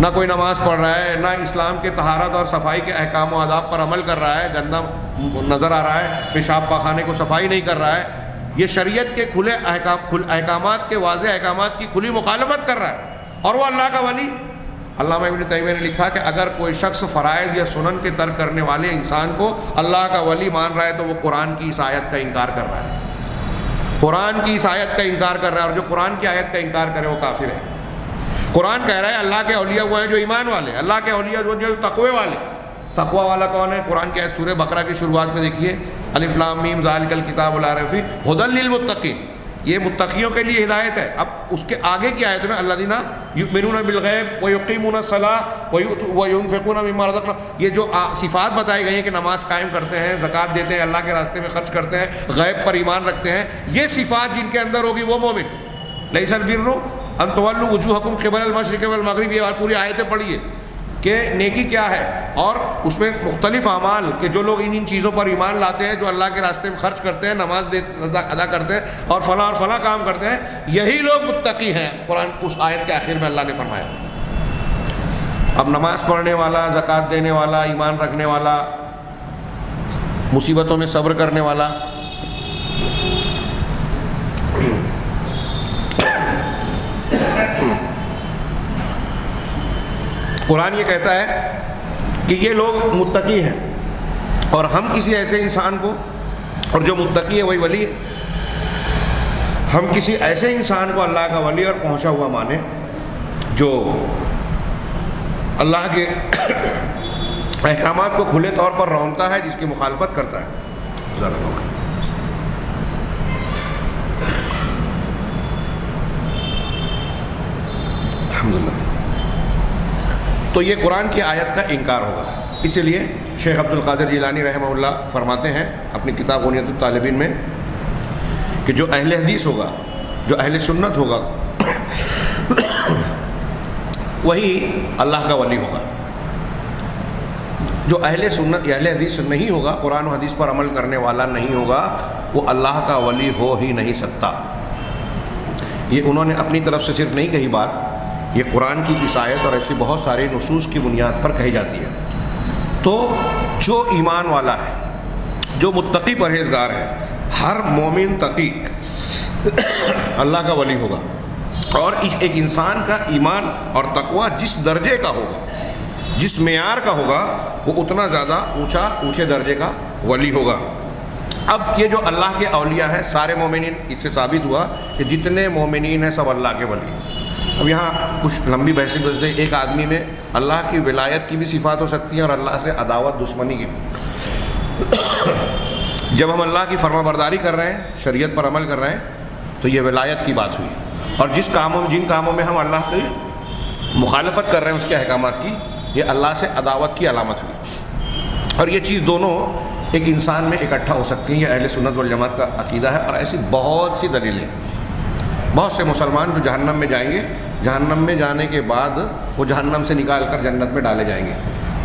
نہ کوئی نماز پڑھ رہا ہے، نہ اسلام کے طہارت اور صفائی کے احکام و آداب پر عمل کر رہا ہے، گندا نظر آ رہا ہے، پیشاب پاخانے کو صفائی نہیں کر رہا ہے، یہ شریعت کے کھلے احکامات کے واضح احکامات کی کھلی مخالفت کر رہا ہے، اور وہ اللہ کا ولی۔ علامہ ابن تیمیہ نے لکھا کہ اگر کوئی شخص فرائض یا سنن کے ترک کرنے والے انسان کو اللہ کا ولی مان رہا ہے تو وہ قرآن کی اس آیت کا انکار کر رہا ہے، قرآن کی اس آیت کا انکار کر رہا ہے، اور جو قرآن کی آیت کا انکار کرے وہ کافر ہے۔ قرآن کہہ رہا ہے اللہ کے اولیاء وہ ہیں جو ایمان والے ہیں، اللہ کے اولیاء وہ جو تقوی والے۔ تقوی والا کون ہے؟ قرآن کی آیت سورہ بقرہ کی شروعات میں دیکھیے، الف لام میم ذالک الکتاب لا ریب فیہ ھدی للمتقین، یہ متقیوں کے لیے ہدایت ہے۔ اب اس کے آگے کی آیت میں الذین یؤمنون بالغیب ویقیمون الصلاۃ وینفقون مما رزقناہم، یہ جو صفات بتائی گئی ہیں کہ نماز قائم کرتے ہیں، زکوٰۃ دیتے ہیں، اللہ کے راستے میں خرچ کرتے ہیں، غیب پر ایمان رکھتے ہیں، یہ صفات جن کے اندر ہوگی وہ مومن۔ لیس البر ان تولوا وجوہکم قبل المشرق والمغرب، یہ پوری آیتیں پڑھیے کہ نیکی کیا ہے، اور اس میں مختلف اعمال کہ جو لوگ ان چیزوں پر ایمان لاتے ہیں، جو اللہ کے راستے میں خرچ کرتے ہیں، نماز ادا کرتے ہیں، اور فلاں کام کرتے ہیں، یہی لوگ متقی ہیں۔ قرآن اس آیت کے آخر میں اللہ نے فرمایا۔ اب نماز پڑھنے والا، زکوٰۃ دینے والا، ایمان رکھنے والا، مصیبتوں میں صبر کرنے والا، قرآن یہ کہتا ہے کہ یہ لوگ متقی ہیں، اور ہم کسی ایسے انسان کو، اور جو متقی ہے وہی ولی ہے، ہم کسی ایسے انسان کو اللہ کا ولی اور پہنچا ہوا مانے جو اللہ کے احکامات کو کھلے طور پر رونتا ہے، جس کی مخالفت کرتا ہے۔ الحمدللہ۔ تو یہ قرآن کی آیت کا انکار ہوگا، اسی لیے شیخ عبد القادر جیلانی رحمہ اللہ فرماتے ہیں اپنی کتاب غنیۃ الطالبین میں کہ جو اہل حدیث ہوگا، جو اہل سنت ہوگا، وہی اللہ کا ولی ہوگا۔ جو اہل سنت اہل حدیث نہیں ہوگا، قرآن و حدیث پر عمل کرنے والا نہیں ہوگا، وہ اللہ کا ولی ہو ہی نہیں سکتا۔ یہ انہوں نے اپنی طرف سے صرف نہیں کہی بات، یہ قرآن کی اس آیت اور ایسی بہت ساری نصوص کی بنیاد پر کہی جاتی ہے۔ تو جو ایمان والا ہے، جو متقی پرہیزگار ہے، ہر مومن تقی اللہ کا ولی ہوگا، اور ایک انسان کا ایمان اور تقوی جس درجے کا ہوگا، جس معیار کا ہوگا، وہ اتنا زیادہ اونچے درجے کا ولی ہوگا۔ اب یہ جو اللہ کے اولیاء ہیں سارے مومنین، اس سے ثابت ہوا کہ جتنے مومنین ہیں سب اللہ کے ولی ہیں۔ اب یہاں کچھ لمبی بحثیں گزرے، ایک آدمی میں اللہ کی ولایت کی بھی صفات ہو سکتی ہیں اور اللہ سے عداوت دشمنی کی بھی۔ جب ہم اللہ کی فرما برداری کر رہے ہیں، شریعت پر عمل کر رہے ہیں، تو یہ ولایت کی بات ہوئی، اور جن کاموں میں ہم اللہ کی مخالفت کر رہے ہیں اس کے احکامات کی، یہ اللہ سے عداوت کی علامت ہوئی۔ اور یہ چیز دونوں ایک انسان میں اکٹھا ہو سکتی ہیں، یہ اہل سنت والجماعت کا عقیدہ ہے، اور ایسی بہت سی دلیلیں۔ بہت سے مسلمان جو جہنم میں جائیں گے، جہنم میں جانے کے بعد وہ جہنم سے نکال کر جنت میں ڈالے جائیں گے،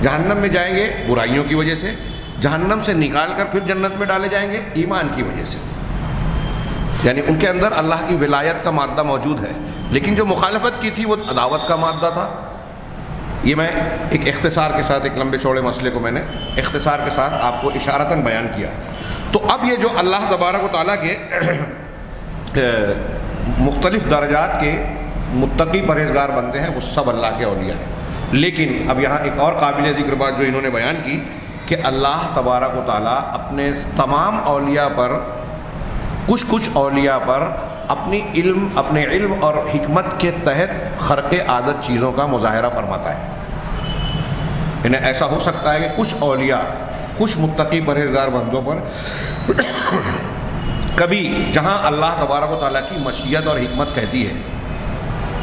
جہنم میں جائیں گے برائیوں کی وجہ سے، جہنم سے نکال کر پھر جنت میں ڈالے جائیں گے ایمان کی وجہ سے، یعنی ان کے اندر اللہ کی ولایت کا مادہ موجود ہے، لیکن جو مخالفت کی تھی وہ عداوت کا مادہ تھا۔ یہ میں ایک اختصار کے ساتھ، ایک لمبے چوڑے مسئلے کو میں نے اختصار کے ساتھ آپ کو اشارتاً بیان کیا۔ تو اب یہ جو اللہ تبارک و تعالیٰ کے مختلف درجات کے متقی پرہیزگار بندے ہیں، وہ سب اللہ کے اولیاء ہیں۔ لیکن اب یہاں ایک اور قابل ذکر بات جو انہوں نے بیان کی کہ اللہ تبارک و تعالیٰ اپنے تمام اولیاء پر، کچھ اولیاء پر اپنے علم اور حکمت کے تحت خرق عادت چیزوں کا مظاہرہ فرماتا ہے۔ انہیں ایسا ہو سکتا ہے کہ کچھ اولیاء، کچھ متقی پرہیزگار بندوں پر کبھی جہاں اللہ تبارک و تعالیٰ کی مشیت اور حکمت کہتی ہے،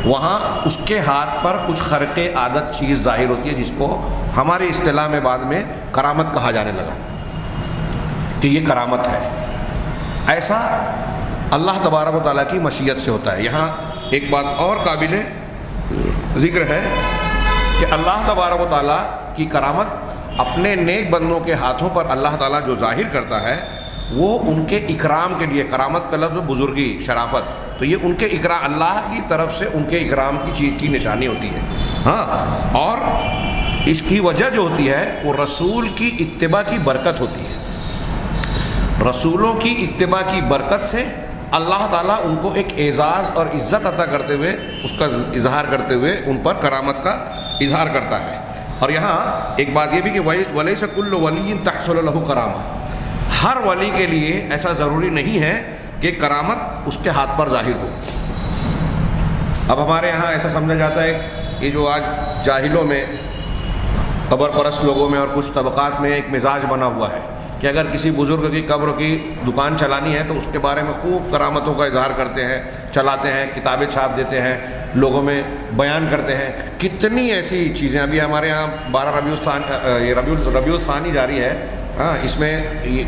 وہاں اس کے ہاتھ پر کچھ خرق عادت چیز ظاہر ہوتی ہے، جس کو ہماری اصطلاح میں بعد میں کرامت کہا جانے لگا کہ یہ کرامت ہے۔ ایسا اللہ تبارک و تعالیٰ کی مشیت سے ہوتا ہے۔ یہاں ایک بات اور قابل ذکر ہے کہ اللہ تبارک و تعالیٰ کی کرامت اپنے نیک بندوں کے ہاتھوں پر اللہ تعالیٰ جو ظاہر کرتا ہے، وہ ان کے اکرام کے لیے، کرامت کا لفظ بزرگی، شرافت، تو یہ ان کے اکرام، اللہ کی طرف سے ان کے اکرام کی چیز کی نشانی ہوتی ہے۔ ہاں، اور اس کی وجہ جو ہوتی ہے وہ رسول کی اتباع کی برکت ہوتی ہے۔ رسولوں کی اتباع کی برکت سے اللہ تعالیٰ ان کو ایک اعزاز اور عزت عطا کرتے ہوئے، اس کا اظہار کرتے ہوئے ان پر کرامت کا اظہار کرتا ہے۔ اور یہاں ایک بات یہ بھی کہ وَلَيْسَ كُلُّ وَلِيٍّ تَحْصُلُ لَهُ کرامہ، ہر ولی کے لیے ایسا ضروری نہیں ہے کہ کرامت اس کے ہاتھ پر ظاہر ہو۔ اب ہمارے یہاں ایسا سمجھا جاتا ہے کہ جو آج جاہلوں میں، قبر پرست لوگوں میں اور کچھ طبقات میں ایک مزاج بنا ہوا ہے کہ اگر کسی بزرگ کی قبر کی دکان چلانی ہے تو اس کے بارے میں خوب کرامتوں کا اظہار کرتے ہیں، چلاتے ہیں، کتابیں چھاپ دیتے ہیں، لوگوں میں بیان کرتے ہیں۔ کتنی ایسی چیزیں، ابھی ہمارے یہاں 12 ربیع الثانی جاری ہے، ہاں، اس میں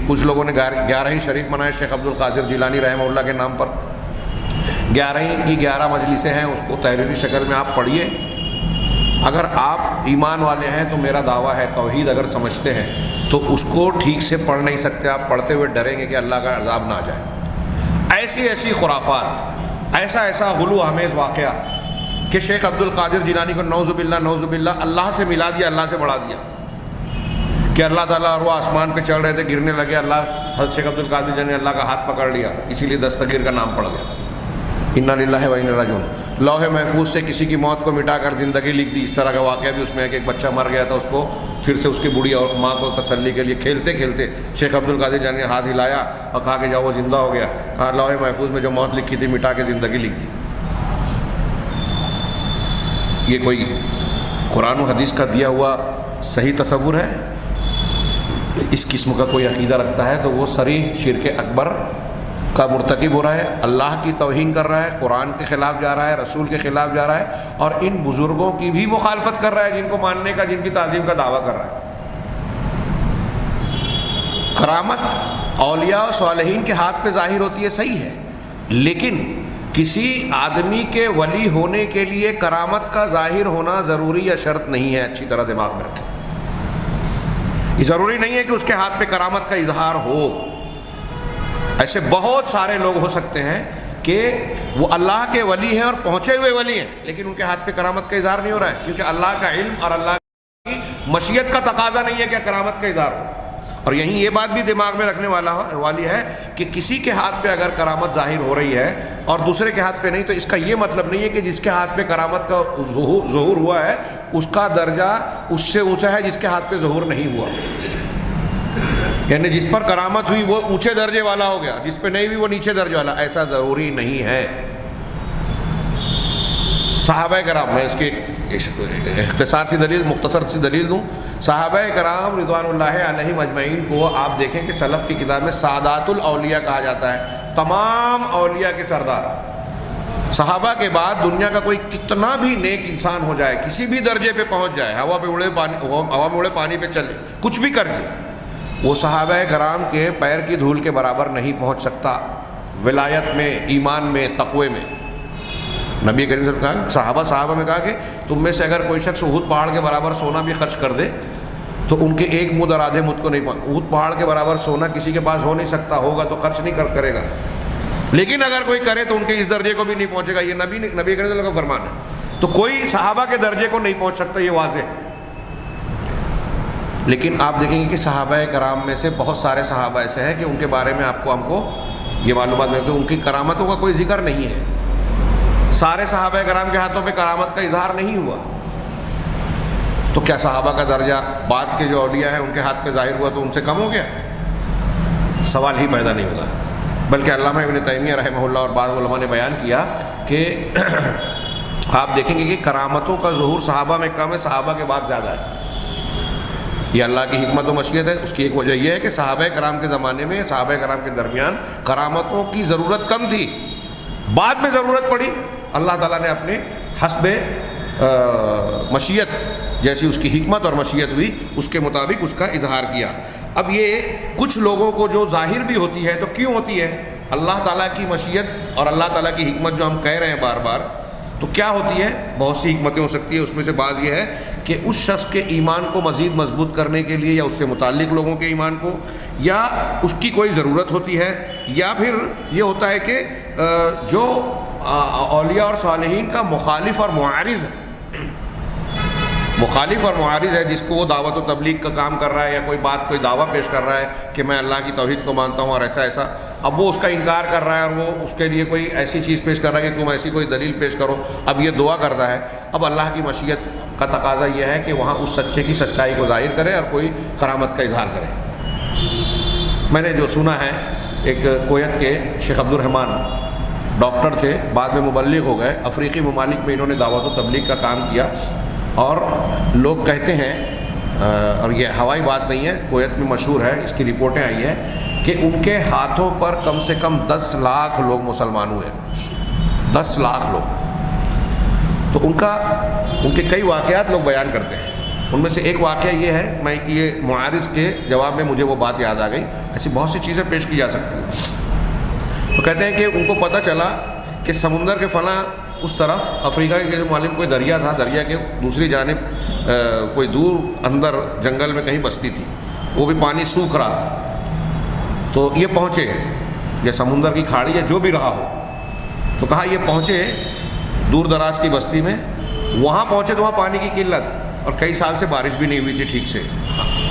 کچھ لوگوں نے 11 شریف منائے شیخ عبد القادر جیلانی رحمہ اللہ کے نام پر۔ 11 کی 11 مجلسیں ہیں، اس کو تحریری شکل میں آپ پڑھیے۔ اگر آپ ایمان والے ہیں تو میرا دعویٰ ہے، توحید اگر سمجھتے ہیں تو اس کو ٹھیک سے پڑھ نہیں سکتے، آپ پڑھتے ہوئے ڈریں گے کہ اللہ کا عذاب نہ آ جائے۔ ایسی خرافات، ایسا غلو آمیز واقعہ کہ شیخ عبد القادر جیلانی کو نعوذ باللہ اللہ سے ملا دیا، اللہ سے بڑھا دیا، کہ اللہ تعالیٰ اور وہ آسمان پہ چڑھ رہے تھے، گرنے لگے، اللہ حضرت شیخ عبد القادر جیلانی نے اللہ کا ہاتھ پکڑ لیا، اسی لیے دستگیر کا نام پڑ گیا۔ انا للہ و انا الیہ راجعون۔ لوح محفوظ سے کسی کی موت کو مٹا کر زندگی لکھ دی، اس طرح کا واقعہ بھی اس میں ہے کہ ایک بچہ مر گیا تھا، اس کو پھر سے اس کی بوڑھی اور ماں کو تسلی کے لیے کھیلتے کھیلتے شیخ عبد القادر جیلانی نے ہاتھ ہلایا اور کہا کہ جاؤ وہ زندہ ہو گیا، کہا لوح محفوظ میں جو موت لکھی تھی مٹا کے زندگی لکھ دی۔ یہ کوئی قرآن و حدیث کا دیا ہوا صحیح تصور ہے؟ اس قسم کا کوئی عقیدہ رکھتا ہے تو وہ صریح شرک اکبر کا مرتکب ہو رہا ہے، اللہ کی توہین کر رہا ہے، قرآن کے خلاف جا رہا ہے، رسول کے خلاف جا رہا ہے، اور ان بزرگوں کی بھی مخالفت کر رہا ہے جن کو ماننے کا، جن کی تعظیم کا دعویٰ کر رہا ہے۔ کرامت اولیاء و صالحین کے ہاتھ پہ ظاہر ہوتی ہے، صحیح ہے، لیکن کسی آدمی کے ولی ہونے کے لیے کرامت کا ظاہر ہونا ضروری یا شرط نہیں ہے، اچھی طرح دماغ میں رکھیں۔ یہ ضروری نہیں ہے کہ اس کے ہاتھ پہ کرامت کا اظہار ہو۔ ایسے بہت سارے لوگ ہو سکتے ہیں کہ وہ اللہ کے ولی ہیں اور پہنچے ہوئے ولی ہیں، لیکن ان کے ہاتھ پہ کرامت کا اظہار نہیں ہو رہا ہے، کیونکہ اللہ کا علم اور اللہ کی مشیت کا تقاضا نہیں ہے کہ کرامت کا اظہار ہو۔ اور یہیں یہ بات بھی دماغ میں رکھنے والی ہے کہ کسی کے ہاتھ پہ اگر کرامت ظاہر ہو رہی ہے اور دوسرے کے ہاتھ پہ نہیں، تو اس کا یہ مطلب نہیں ہے کہ جس کے ہاتھ پہ کرامت کا ظہور ہوا ہے اس کا درجہ اس سے اونچا ہے جس کے ہاتھ پہ ظہور نہیں ہوا، یعنی جس پر کرامت ہوئی وہ اونچے درجے والا ہو گیا، جس پہ نہیں ہوئی وہ نیچے درجے والا، ایسا ضروری نہیں ہے۔ صحابہ کرام، میں اس کی اختصار سی دلیل، مختصر سی دلیل دوں، صحابہ کرام رضوان اللہ علیہم اجمعین کو آپ دیکھیں کہ سلف کی کتاب میں سادات الاولیاء کہا جاتا ہے، تمام اولیاء کے سردار۔ صحابہ کے بعد دنیا کا کوئی کتنا بھی نیک انسان ہو جائے، کسی بھی درجے پہ پہنچ جائے، ہوا میں اڑے پانی پہ چلے، کچھ بھی کر لے، وہ صحابہ کرام کے پیر کی دھول کے برابر نہیں پہنچ سکتا، ولایت میں، ایمان میں، تقوی میں۔ نبی کریم صلی اللہ علیہ وسلم نے کہا، صحابہ میں کہا کہ تم میں سے اگر کوئی شخص احد پہاڑ کے برابر سونا بھی خرچ کر دے تو ان کے ایک مد اور آدھے مد کو نہیں پہنچ۔ احد پہاڑ کے برابر سونا کسی کے پاس ہو نہیں سکتا، ہوگا تو خرچ نہیں کرے گا، لیکن اگر کوئی کرے تو ان کے اس درجے کو بھی نہیں پہنچے گا۔ یہ نبی کریم صلی اللہ علیہ وسلم کا فرمان ہے۔ تو کوئی صحابہ کے درجے کو نہیں پہنچ سکتا، یہ واضح ہے۔ لیکن آپ دیکھیں گے کہ صحابہ کرام میں سے بہت سارے صحابہ ایسے ہیں کہ ان کے بارے میں ہم کو یہ معلومات ہے کہ ان کی کرامتوں کا کوئی ذکر نہیں ہے۔ سارے صحابہ کرام کے ہاتھوں پہ کرامت کا اظہار نہیں ہوا، تو کیا صحابہ کا درجہ بعد کے جو اولیاء ہیں ان کے ہاتھ پہ ظاہر ہوا تو ان سے کم ہو گیا؟ سوال ہی پیدا نہیں ہوگا۔ بلکہ علامہ ابن تیمیہ رحمہ اللہ اور بعض علماء نے بیان کیا کہ آپ دیکھیں گے کہ کرامتوں کا ظہور صحابہ میں کم ہے، صحابہ کے بعد زیادہ ہے۔ یہ اللہ کی حکمت و مشیت ہے۔ اس کی ایک وجہ یہ ہے کہ صحابہ کرام کے زمانے میں، صحابہ کرام کے درمیان کرامتوں کی ضرورت کم تھی، بعد میں ضرورت پڑی، اللہ تعالیٰ نے اپنے حسب مشیت جیسی اس کی حکمت اور مشیت ہوئی اس کے مطابق اس کا اظہار کیا۔ اب یہ کچھ لوگوں کو جو ظاہر بھی ہوتی ہے تو کیوں ہوتی ہے؟ اللہ تعالیٰ کی مشیت اور اللہ تعالیٰ کی حکمت جو ہم کہہ رہے ہیں بار بار، تو کیا ہوتی ہے؟ بہت سی حکمتیں ہو سکتی ہیں، اس میں سے بعض یہ ہے کہ اس شخص کے ایمان کو مزید مضبوط کرنے کے لیے، یا اس سے متعلق لوگوں کے ایمان کو، یا اس کی کوئی ضرورت ہوتی ہے، یا پھر یہ ہوتا ہے کہ جو اولیاء اور صالحین کا مخالف اور معارض ہے، جس کو وہ دعوت و تبلیغ کا کام کر رہا ہے، یا کوئی بات، کوئی دعویٰ پیش کر رہا ہے کہ میں اللہ کی توحید کو مانتا ہوں اور ایسا، اب وہ اس کا انکار کر رہا ہے اور وہ اس کے لیے کوئی ایسی چیز پیش کر رہا ہے کہ تم ایسی کوئی دلیل پیش کرو، اب یہ دعا کرتا ہے۔ اب اللہ کی مشیت کا تقاضا یہ ہے کہ وہاں اس سچے کی سچائی کو ظاہر کرے اور کوئی کرامت کا اظہار کرے۔ میں نے جو سنا ہے، ایک کویت کے شیخ عبد الرحمن ڈاکٹر تھے، بعد میں مبلغ ہو گئے، افریقی ممالک میں انہوں نے دعوت و تبلیغ کا کام کیا، اور لوگ کہتے ہیں، اور یہ ہوائی بات نہیں ہے، کویت میں مشہور ہے، اس کی رپورٹیں آئی ہیں کہ ان کے ہاتھوں پر کم سے کم 10 لاکھ لوگ مسلمان ہوئے، 10 لاکھ لوگ۔ تو ان کے کئی واقعات لوگ بیان کرتے ہیں، ان میں سے ایک واقعہ یہ ہے، میں یہ معارض کے جواب میں مجھے وہ بات یاد آ گئی، ایسی بہت سی چیزیں پیش کی جا سکتی ہیں۔ تو کہتے ہیں کہ ان کو پتہ چلا کہ سمندر کے فلاں اس طرف افریقہ کے جو معلوم کوئی دریا تھا، دریا کے دوسری جانب کوئی دور اندر جنگل میں کہیں بستی تھی، وہ بھی پانی سوکھ رہا تھا۔ تو یہ پہنچے، یا سمندر کی کھاڑی یا جو بھی رہا ہو، تو کہا یہ پہنچے دور دراز کی بستی میں. وہاں پہنچے تو وہاں پانی کی قلت اور کئی سال سے بارش بھی نہیں ہوئی تھی ٹھیک سے,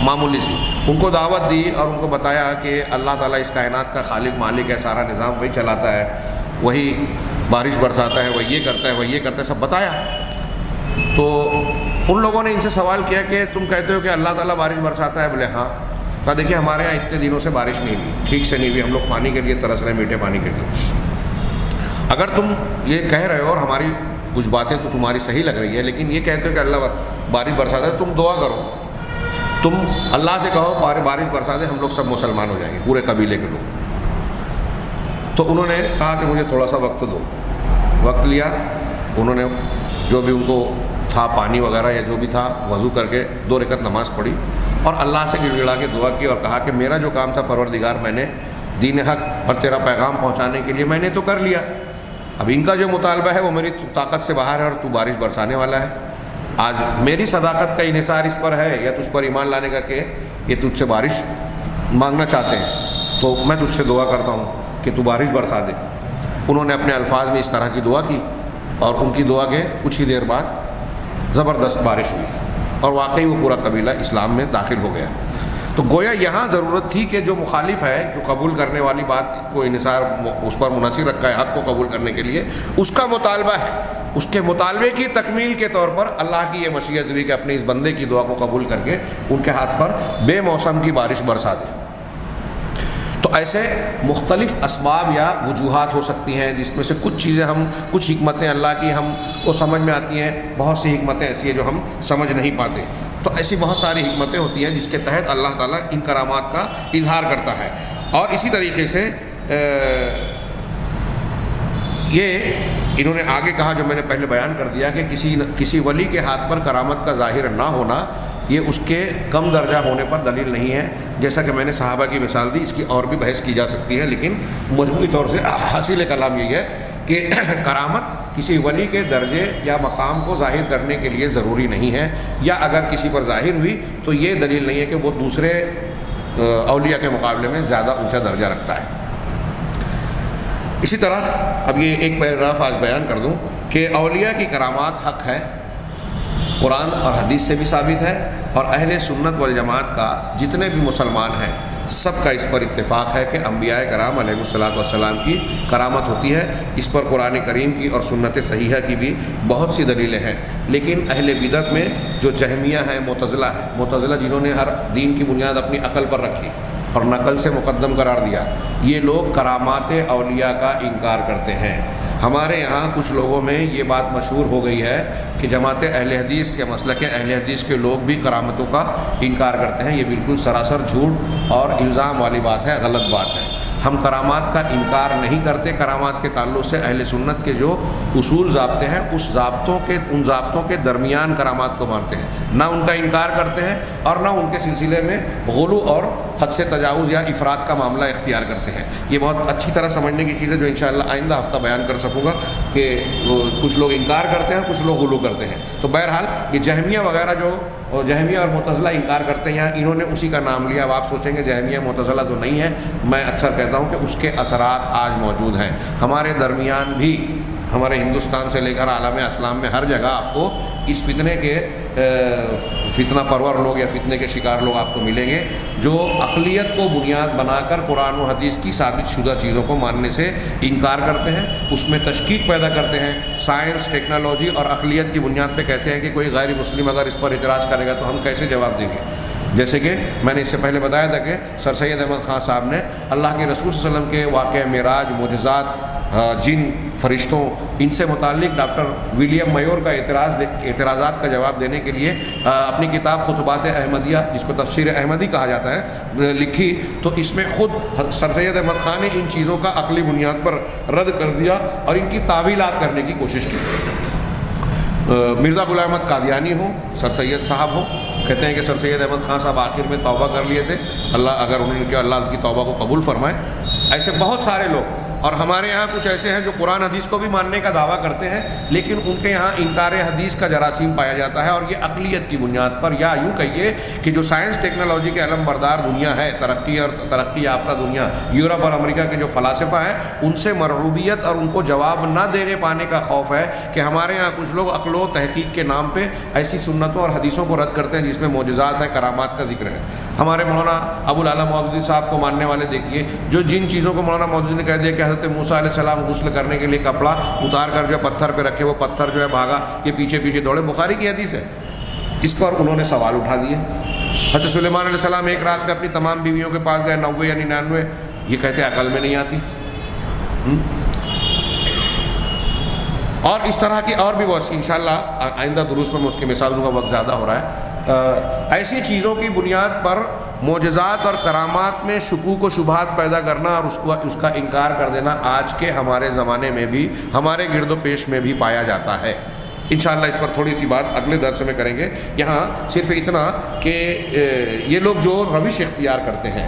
معمولی سی. ان کو دعوت دی اور ان کو بتایا کہ اللہ تعالیٰ اس کائنات کا خالق مالک ہے, سارا نظام وہی چلاتا ہے, وہی بارش برساتا ہے, وہی یہ کرتا ہے, وہی یہ کرتا ہے, سب بتایا. تو ان لوگوں نے ان سے سوال کیا کہ تم کہتے ہو کہ اللہ تعالیٰ بارش برساتا ہے. بولے ہاں. کہا دیکھیے ہمارے یہاں اتنے دنوں سے بارش نہیں ہوئی, ٹھیک سے نہیں ہوئی, ہم لوگ پانی کے لیے ترس رہے ہیں, میٹھے پانی کے لیے. اگر تم یہ کہہ رہے ہو اور ہماری کچھ باتیں تو تمہاری صحیح لگ رہی ہے, لیکن یہ کہتے ہو کہ اللہ بارش برساتا ہے, تم دعا کرو, تم اللہ سے کہو بارش برسا دے, ہم لوگ سب مسلمان ہو جائیں گے, پورے قبیلے کے لوگ. تو انہوں نے کہا کہ مجھے تھوڑا سا وقت دو. وقت لیا. انہوں نے جو بھی ان کو تھا پانی وغیرہ یا جو بھی تھا وضو کر کے 2 رکعت نماز پڑھی اور اللہ سے گڑ گڑا کے دعا کی اور کہا کہ میرا جو کام تھا پروردگار, میں نے دین حق اور تیرا پیغام پہنچانے کے لیے میں نے تو کر لیا. اب ان کا جو مطالبہ ہے وہ میری طاقت سے باہر ہے اور تو بارش برسانے والا ہے. آج میری صداقت کا انحصار اس پر ہے یا تجھ پر ایمان لانے کا کہ یہ تجھ سے بارش مانگنا چاہتے ہیں, تو میں تجھ سے دعا کرتا ہوں کہ تو بارش برسا دے. انہوں نے اپنے الفاظ میں اس طرح کی دعا کی اور ان کی دعا کے کچھ ہی دیر بعد زبردست بارش ہوئی اور واقعی وہ پورا قبیلہ اسلام میں داخل ہو گیا. تو گویا یہاں ضرورت تھی کہ جو مخالف ہے, جو قبول کرنے والی بات کو انحصار اس پر منحصر رکھا ہے حق کو قبول کرنے کے لیے, اس کا مطالبہ ہے, اس کے مطالبے کی تکمیل کے طور پر اللہ کی یہ مشیت ہوئی کہ اپنے اس بندے کی دعا کو قبول کر کے ان کے ہاتھ پر بے موسم کی بارش برسا دے. تو ایسے مختلف اسباب یا وجوہات ہو سکتی ہیں جس میں سے کچھ چیزیں کچھ حکمتیں اللہ کی ہم کو سمجھ میں آتی ہیں, بہت سی حکمتیں ایسی ہیں جو ہم سمجھ نہیں پاتے. تو ایسی بہت ساری حکمتیں ہوتی ہیں جس کے تحت اللہ تعالیٰ ان کرامات کا اظہار کرتا ہے. اور اسی طریقے سے یہ انہوں نے آگے کہا جو میں نے پہلے بیان کر دیا کہ کسی ولی کے ہاتھ پر کرامت کا ظاہر نہ ہونا یہ اس کے کم درجہ ہونے پر دلیل نہیں ہے. جیسا کہ میں نے صحابہ کی مثال دی, اس کی اور بھی بحث کی جا سکتی ہے, لیکن مجموعی طور سے حاصل کلام یہی ہے کہ کرامت کسی ولی کے درجے یا مقام کو ظاہر کرنے کے لیے ضروری نہیں ہے, یا اگر کسی پر ظاہر ہوئی تو یہ دلیل نہیں ہے کہ وہ دوسرے اولیاء کے مقابلے میں زیادہ اونچا درجہ رکھتا ہے. اسی طرح اب یہ ایک پیراگراف آج بیان کر دوں کہ اولیاء کی کرامات حق ہے, قرآن اور حدیث سے بھی ثابت ہے, اور اہل سنت والجماعت کا جتنے بھی مسلمان ہیں سب کا اس پر اتفاق ہے کہ انبیاء کرام علیہ الصلوۃ والسلام کی کرامت ہوتی ہے. اس پر قرآن کریم کی اور سنت صحیحہ کی بھی بہت سی دلیلیں ہیں. لیکن اہل بدعت میں جو جہمیہ ہیں, معتزلہ جنہوں نے ہر دین کی بنیاد اپنی عقل پر رکھی اور نقل سے مقدم قرار دیا, یہ لوگ کرامات اولیاء کا انکار کرتے ہیں. ہمارے یہاں کچھ لوگوں میں یہ بات مشہور ہو گئی ہے کہ جماعت اہل حدیث یا مسلک اہل حدیث کے لوگ بھی کرامتوں کا انکار کرتے ہیں. یہ بالکل سراسر جھوٹ اور الزام والی بات ہے, غلط بات ہے. ہم کرامات کا انکار نہیں کرتے. کرامات کے تعلق سے اہل سنت کے جو اصول ضابطے ہیں ان ضابطوں کے درمیان کرامات کو مانتے ہیں, نہ ان کا انکار کرتے ہیں اور نہ ان کے سلسلے میں غلو اور حد سے تجاوز یا افراد کا معاملہ اختیار کرتے ہیں. یہ بہت اچھی طرح سمجھنے کی چیز ہے جو انشاءاللہ آئندہ ہفتہ بیان کر سکوں گا کہ کچھ لوگ انکار کرتے ہیں, کچھ لوگ غلو کرتے ہیں. تو بہرحال یہ جہمیہ وغیرہ جو جہمیہ اور معتزلہ انکار کرتے ہیں, انہوں نے اسی کا نام لیا. اب آپ سوچیں گے جہمیہ معتزلہ تو نہیں ہے. میں اکثر کہتا ہوں کہ اس کے اثرات آج موجود ہیں ہمارے درمیان بھی. ہمارے ہندوستان سے لے کر عالم اسلام میں ہر جگہ آپ کو اس فتنہ پرور لوگ یا فتنے کے شکار لوگ آپ کو ملیں گے جو عقلیت کو بنیاد بنا کر قرآن و حدیث کی ثابت شدہ چیزوں کو ماننے سے انکار کرتے ہیں, اس میں تشکیک پیدا کرتے ہیں. سائنس, ٹیکنالوجی اور عقلیت کی بنیاد پہ کہتے ہیں کہ کوئی غیر مسلم اگر اس پر اعتراض کرے گا تو ہم کیسے جواب دیں گے. جیسے کہ میں نے اس سے پہلے بتایا تھا کہ سر سید احمد خان صاحب نے اللہ کے رسول صلی اللہ علیہ وسلم کے واقعہ معراج, معجزات, جن, فرشتوں, ان سے متعلق ڈاکٹر ولیم میور کا اعتراضات کا جواب دینے کے لیے اپنی کتاب خطبات احمدیہ, جس کو تفسیر احمدی کہا جاتا ہے, لکھی. تو اس میں خود سر سید احمد خان نے ان چیزوں کا عقلی بنیاد پر رد کر دیا اور ان کی تعویلات کرنے کی کوشش کی. مرزا غلام احمد قادیانی ہوں, سر سید صاحب ہوں, کہتے ہیں کہ سر سید احمد خان صاحب آخر میں توبہ کر لیے تھے, اللہ اگر انہوں نے کیا اللہ کی توبہ کو قبول فرمائے. ایسے بہت سارے لوگ اور ہمارے یہاں کچھ ایسے ہیں جو قرآن حدیث کو بھی ماننے کا دعویٰ کرتے ہیں، لیکن ان کے یہاں انکار حدیث کا جراثیم پایا جاتا ہے، اور یہ عقلیت کی بنیاد پر، یا یوں کہیے کہ جو سائنس ٹیکنالوجی کے علم بردار دنیا ہے، ترقی اور ترقی یافتہ دنیا، یورپ اور امریکہ کے جو فلاسفہ ہیں، ان سے مرعوبیت اور ان کو جواب نہ دینے پانے کا خوف ہے کہ ہمارے یہاں کچھ لوگ عقل و تحقیق کے نام پہ ایسی سنتوں اور حدیثوں کو رد کرتے ہیں جس میں معجزات ہیں، کرامات کا ذکر ہے۔ ہمارے مولانا ابو العلا مودودی صاحب کو ماننے والے دیکھیے، جو جن چیزوں کو مولانا مودودی نے کہہ دیا کہ حضرت موسیٰ علیہ السلام غسل کرنے کے لیے کپڑا اتار کر جو پتھر پہ رکھے، وہ پتھر جو ہے بھاگا، یہ پیچھے پیچھے دوڑے، بخاری کی حدیث ہے، اس پر انہوں نے سوال اٹھا دیے۔ حضرت سلیمان علیہ السلام ایک رات میں اپنی تمام بیویوں کے پاس گئے، 90 یا 99، یہ کہتے ہیں عقل میں نہیں آتی۔ اور اس طرح کی اور بھی بہت سی، انشاءاللہ آئندہ دروس میں اس کی مثال دوں گا، وقت زیادہ ہو رہا ہے۔ ایسی چیزوں کی بنیاد پر معجزات اور کرامات میں شکوک و شبہات پیدا کرنا اور اس کا انکار کر دینا آج کے ہمارے زمانے میں بھی، ہمارے گرد و پیش میں بھی پایا جاتا ہے۔ انشاءاللہ اس پر تھوڑی سی بات اگلے درس میں کریں گے۔ یہاں صرف اتنا کہ یہ لوگ جو روش اختیار کرتے ہیں،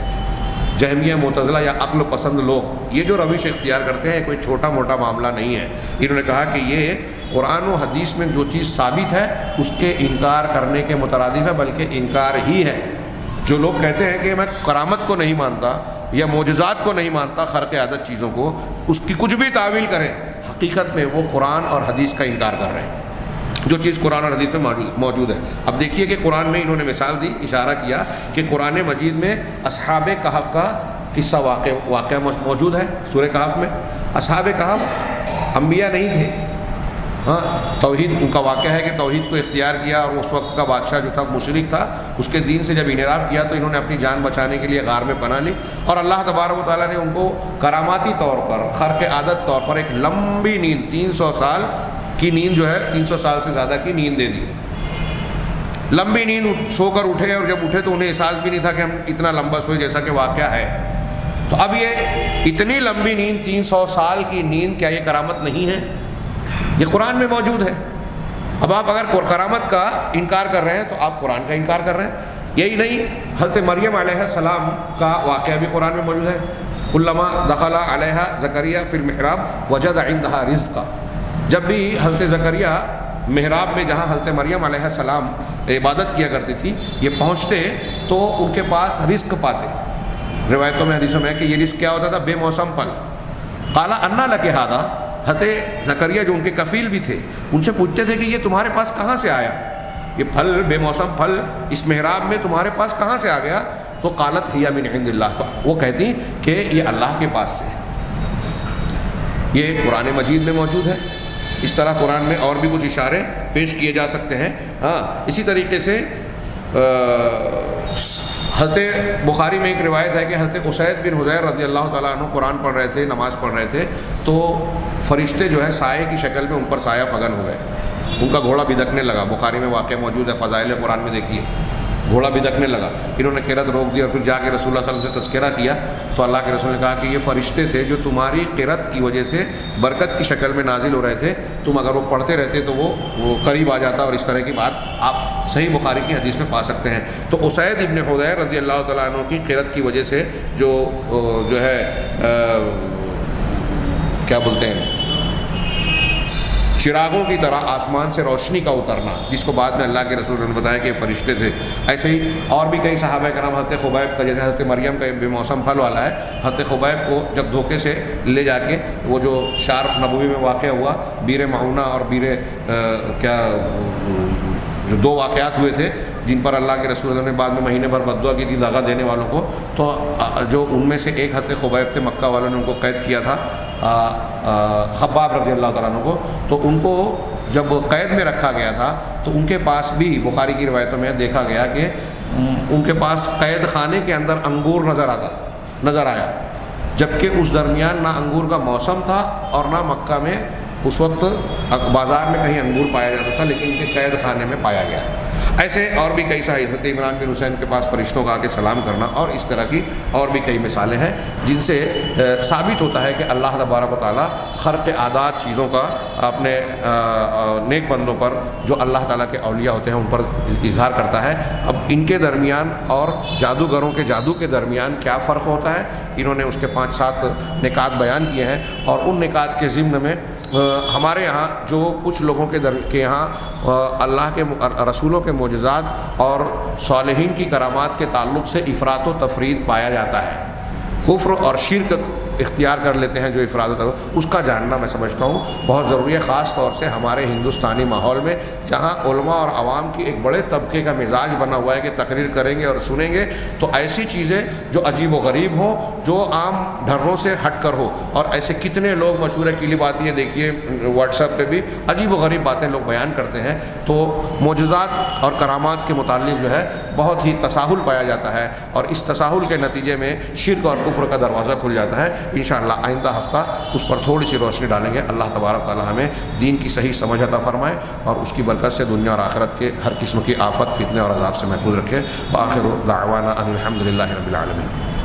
جہمیہ، معتزلہ یا عقل پسند لوگ، یہ جو روش اختیار کرتے ہیں کوئی چھوٹا موٹا معاملہ نہیں ہے۔ انہوں نے کہا کہ یہ قرآن و حدیث میں جو چیز ثابت ہے اس کے انکار کرنے کے مترادف ہے، بلکہ انکار ہی ہے۔ جو لوگ کہتے ہیں کہ میں کرامت کو نہیں مانتا یا معجزات کو نہیں مانتا، خرق عادت چیزوں کو، اس کی کچھ بھی تعویل کریں، حقیقت میں وہ قرآن اور حدیث کا انکار کر رہے ہیں، جو چیز قرآن اور حدیث میں موجود ہے۔ اب دیکھیے کہ قرآن میں انہوں نے مثال دی، اشارہ کیا کہ قرآن مجید میں اصحاب کہف کا قصہ واقعہ موجود ہے سورہ کہف میں۔ اصحاب کہف انبیاء نہیں تھے، ہاں، توحید ان کا واقعہ ہے کہ توحید کو اختیار کیا، اور اس وقت کا بادشاہ جو تھا مشرک تھا، اس کے دین سے جب انحراف کیا تو انہوں نے اپنی جان بچانے کے لیے غار میں پناہ لی، اور اللہ تبارک و تعالیٰ نے ان کو کراماتی طور پر، خرق عادت طور پر ایک لمبی نیند، 300 سال کی نیند جو ہے، 300 سال سے زیادہ کی نیند دے دی۔ لمبی نیند، سو کر اٹھے، اور جب اٹھے تو انہیں احساس بھی نہیں تھا کہ ہم اتنا لمبا سوئے جیسا کہ واقعہ ہے۔ تو اب یہ اتنی لمبی نیند، 300 سال کی نیند، کیا یہ کرامت نہیں ہے؟ یہ قرآن میں موجود ہے۔ اب آپ اگر کرامت کا انکار کر رہے ہیں تو آپ قرآن کا انکار کر رہے ہیں۔ یہی نہیں، حضرت مریم علیہ السلام کا واقعہ بھی قرآن میں موجود ہے۔ کلما دخل علیہا زکریا فی المحراب وجد عندہا رزقا، جب بھی حضرت زکریا محراب میں جہاں حضرت مریم علیہ السلام عبادت کیا کرتی تھی یہ پہنچتے تو ان کے پاس رزق پاتے۔ روایتوں میں، حدیثوں میں ہے کہ یہ رزق کیا ہوتا تھا؟ بے موسم پھل۔ قال انا لک ھذا، حضرت زکریا جو ان کے کفیل بھی تھے ان سے پوچھتے تھے کہ یہ تمہارے پاس کہاں سے آیا، یہ پھل، بے موسم پھل اس محراب میں تمہارے پاس کہاں سے آ گیا؟ تو قالت ہی من عند اللہ، تو وہ کہتی کہ یہ اللہ کے پاس سے۔ یہ قرآن مجید میں موجود ہے۔ اس طرح قرآن میں اور بھی کچھ اشارے پیش کیے جا سکتے ہیں۔ ہاں، اسی طریقے سے حضرت بخاری میں ایک روایت ہے کہ حضرت اسید بن حضیر رضی اللہ تعالیٰ عنہ قرآن پڑھ رہے تھے، نماز پڑھ رہے تھے، تو فرشتے جو ہے سائے کی شکل میں ان پر سایہ فگن ہو گئے، ان کا گھوڑا بھدکنے لگا۔ بخاری میں واقعہ موجود ہے، فضائل قرآن میں دیکھیے، گھوڑا بھدکنے لگا۔ انہوں نے قرأت روک دی اور پھر جا کے رسول اللہ صلی اللہ علیہ وسلم سے تذکرہ کیا تو اللہ کے رسول نے کہا کہ یہ فرشتے تھے جو تمہاری قرأت کی وجہ سے برکت کی شکل میں نازل ہو رہے تھے، تم اگر وہ پڑھتے رہتے تو وہ قریب آ جاتا، اور اس طرح کی بات آپ صحیح بخاری کی حدیث میں پا سکتے ہیں۔ تو اسید ابن حضیر رضی اللہ تعالیٰ عنہ کی قرأت کی وجہ سے جو ہے کیا بولتے ہیں، چراغوں کی طرح آسمان سے روشنی کا اترنا، جس کو بعد میں اللہ کے رسول نے بتایا کہ فرشتے تھے۔ ایسے ہی اور بھی کئی صحابہ کرام، حضرت خبیب کا، جیسے حضرت مریم کا بے موسم پھل والا ہے، حضرت خبیب کو جب دھوکے سے لے جا کے وہ جو شار نبوی میں واقع ہوا، بیر معونہ اور بیر جو دو واقعات ہوئے تھے جن پر اللہ کے رسول نے بعد میں مہینے بھر بد دعا کی تھی داغا دینے والوں کو، تو جو ان میں سے ایک حضرت خبیب تھے، مکہ والوں نے ان کو قید کیا تھا، خباب رضی اللہ تعالیٰ عنہ کو، تو ان کو جب قید میں رکھا گیا تھا تو ان کے پاس بھی بخاری کی روایتوں میں دیکھا گیا کہ ان کے پاس قید خانے کے اندر انگور نظر آیا، جبکہ اس درمیان نہ انگور کا موسم تھا اور نہ مکہ میں اس وقت بازار میں کہیں انگور پایا جاتا تھا، لیکن ان کے قید خانے میں پایا گیا۔ ایسے اور بھی کئی سارے، حضرت عمران بن حسین کے پاس فرشتوں کا آ کے سلام کرنا، اور اس طرح کی اور بھی کئی مثالیں ہیں جن سے ثابت ہوتا ہے کہ اللہ تبارک و تعالیٰ خرق عادات چیزوں کا اپنے نیک بندوں پر جو اللہ تعالیٰ کے اولیاء ہوتے ہیں ان پر اظہار کرتا ہے۔ اب ان کے درمیان اور جادوگروں کے جادو کے درمیان کیا فرق ہوتا ہے، انہوں نے اس کے 5-7 نکات بیان کیے ہیں، اور ان نکات کے ضمن میں ہمارے یہاں جو کچھ لوگوں کے یہاں اللہ کے رسولوں کے معجزات اور صالحین کی کرامات کے تعلق سے افراط و تفرید پایا جاتا ہے، کفر اور شرک اختیار کر لیتے ہیں جو افراد ہوتا ہے، اس کا جاننا میں سمجھتا ہوں بہت ضروری ہے، خاص طور سے ہمارے ہندوستانی ماحول میں جہاں علماء اور عوام کی ایک بڑے طبقے کا مزاج بنا ہوا ہے کہ تقریر کریں گے اور سنیں گے تو ایسی چیزیں جو عجیب و غریب ہوں، جو عام ڈھروں سے ہٹ کر ہو، اور ایسے کتنے لوگ مشہور اکیلی بات یہ دیکھیے واٹس ایپ پہ بھی عجیب و غریب باتیں لوگ بیان کرتے ہیں، تو معجزات اور کرامات کے متعلق جو ہے بہت ہی تساہل پایا جاتا ہے، اور اس تساہل کے نتیجے میں شرک اور کفر کا دروازہ کھل جاتا ہے۔ انشاءاللہ آئندہ ہفتہ اس پر تھوڑی سی روشنی ڈالیں گے۔ اللہ تبارک تعالی ہمیں دین کی صحیح سمجھ عطا فرمائے، اور اس کی برکت سے دنیا اور آخرت کے ہر قسم کی آفت، فتنے اور عذاب سے محفوظ رکھے۔ وآخر دعوانا ان الحمد للہ رب العالمین۔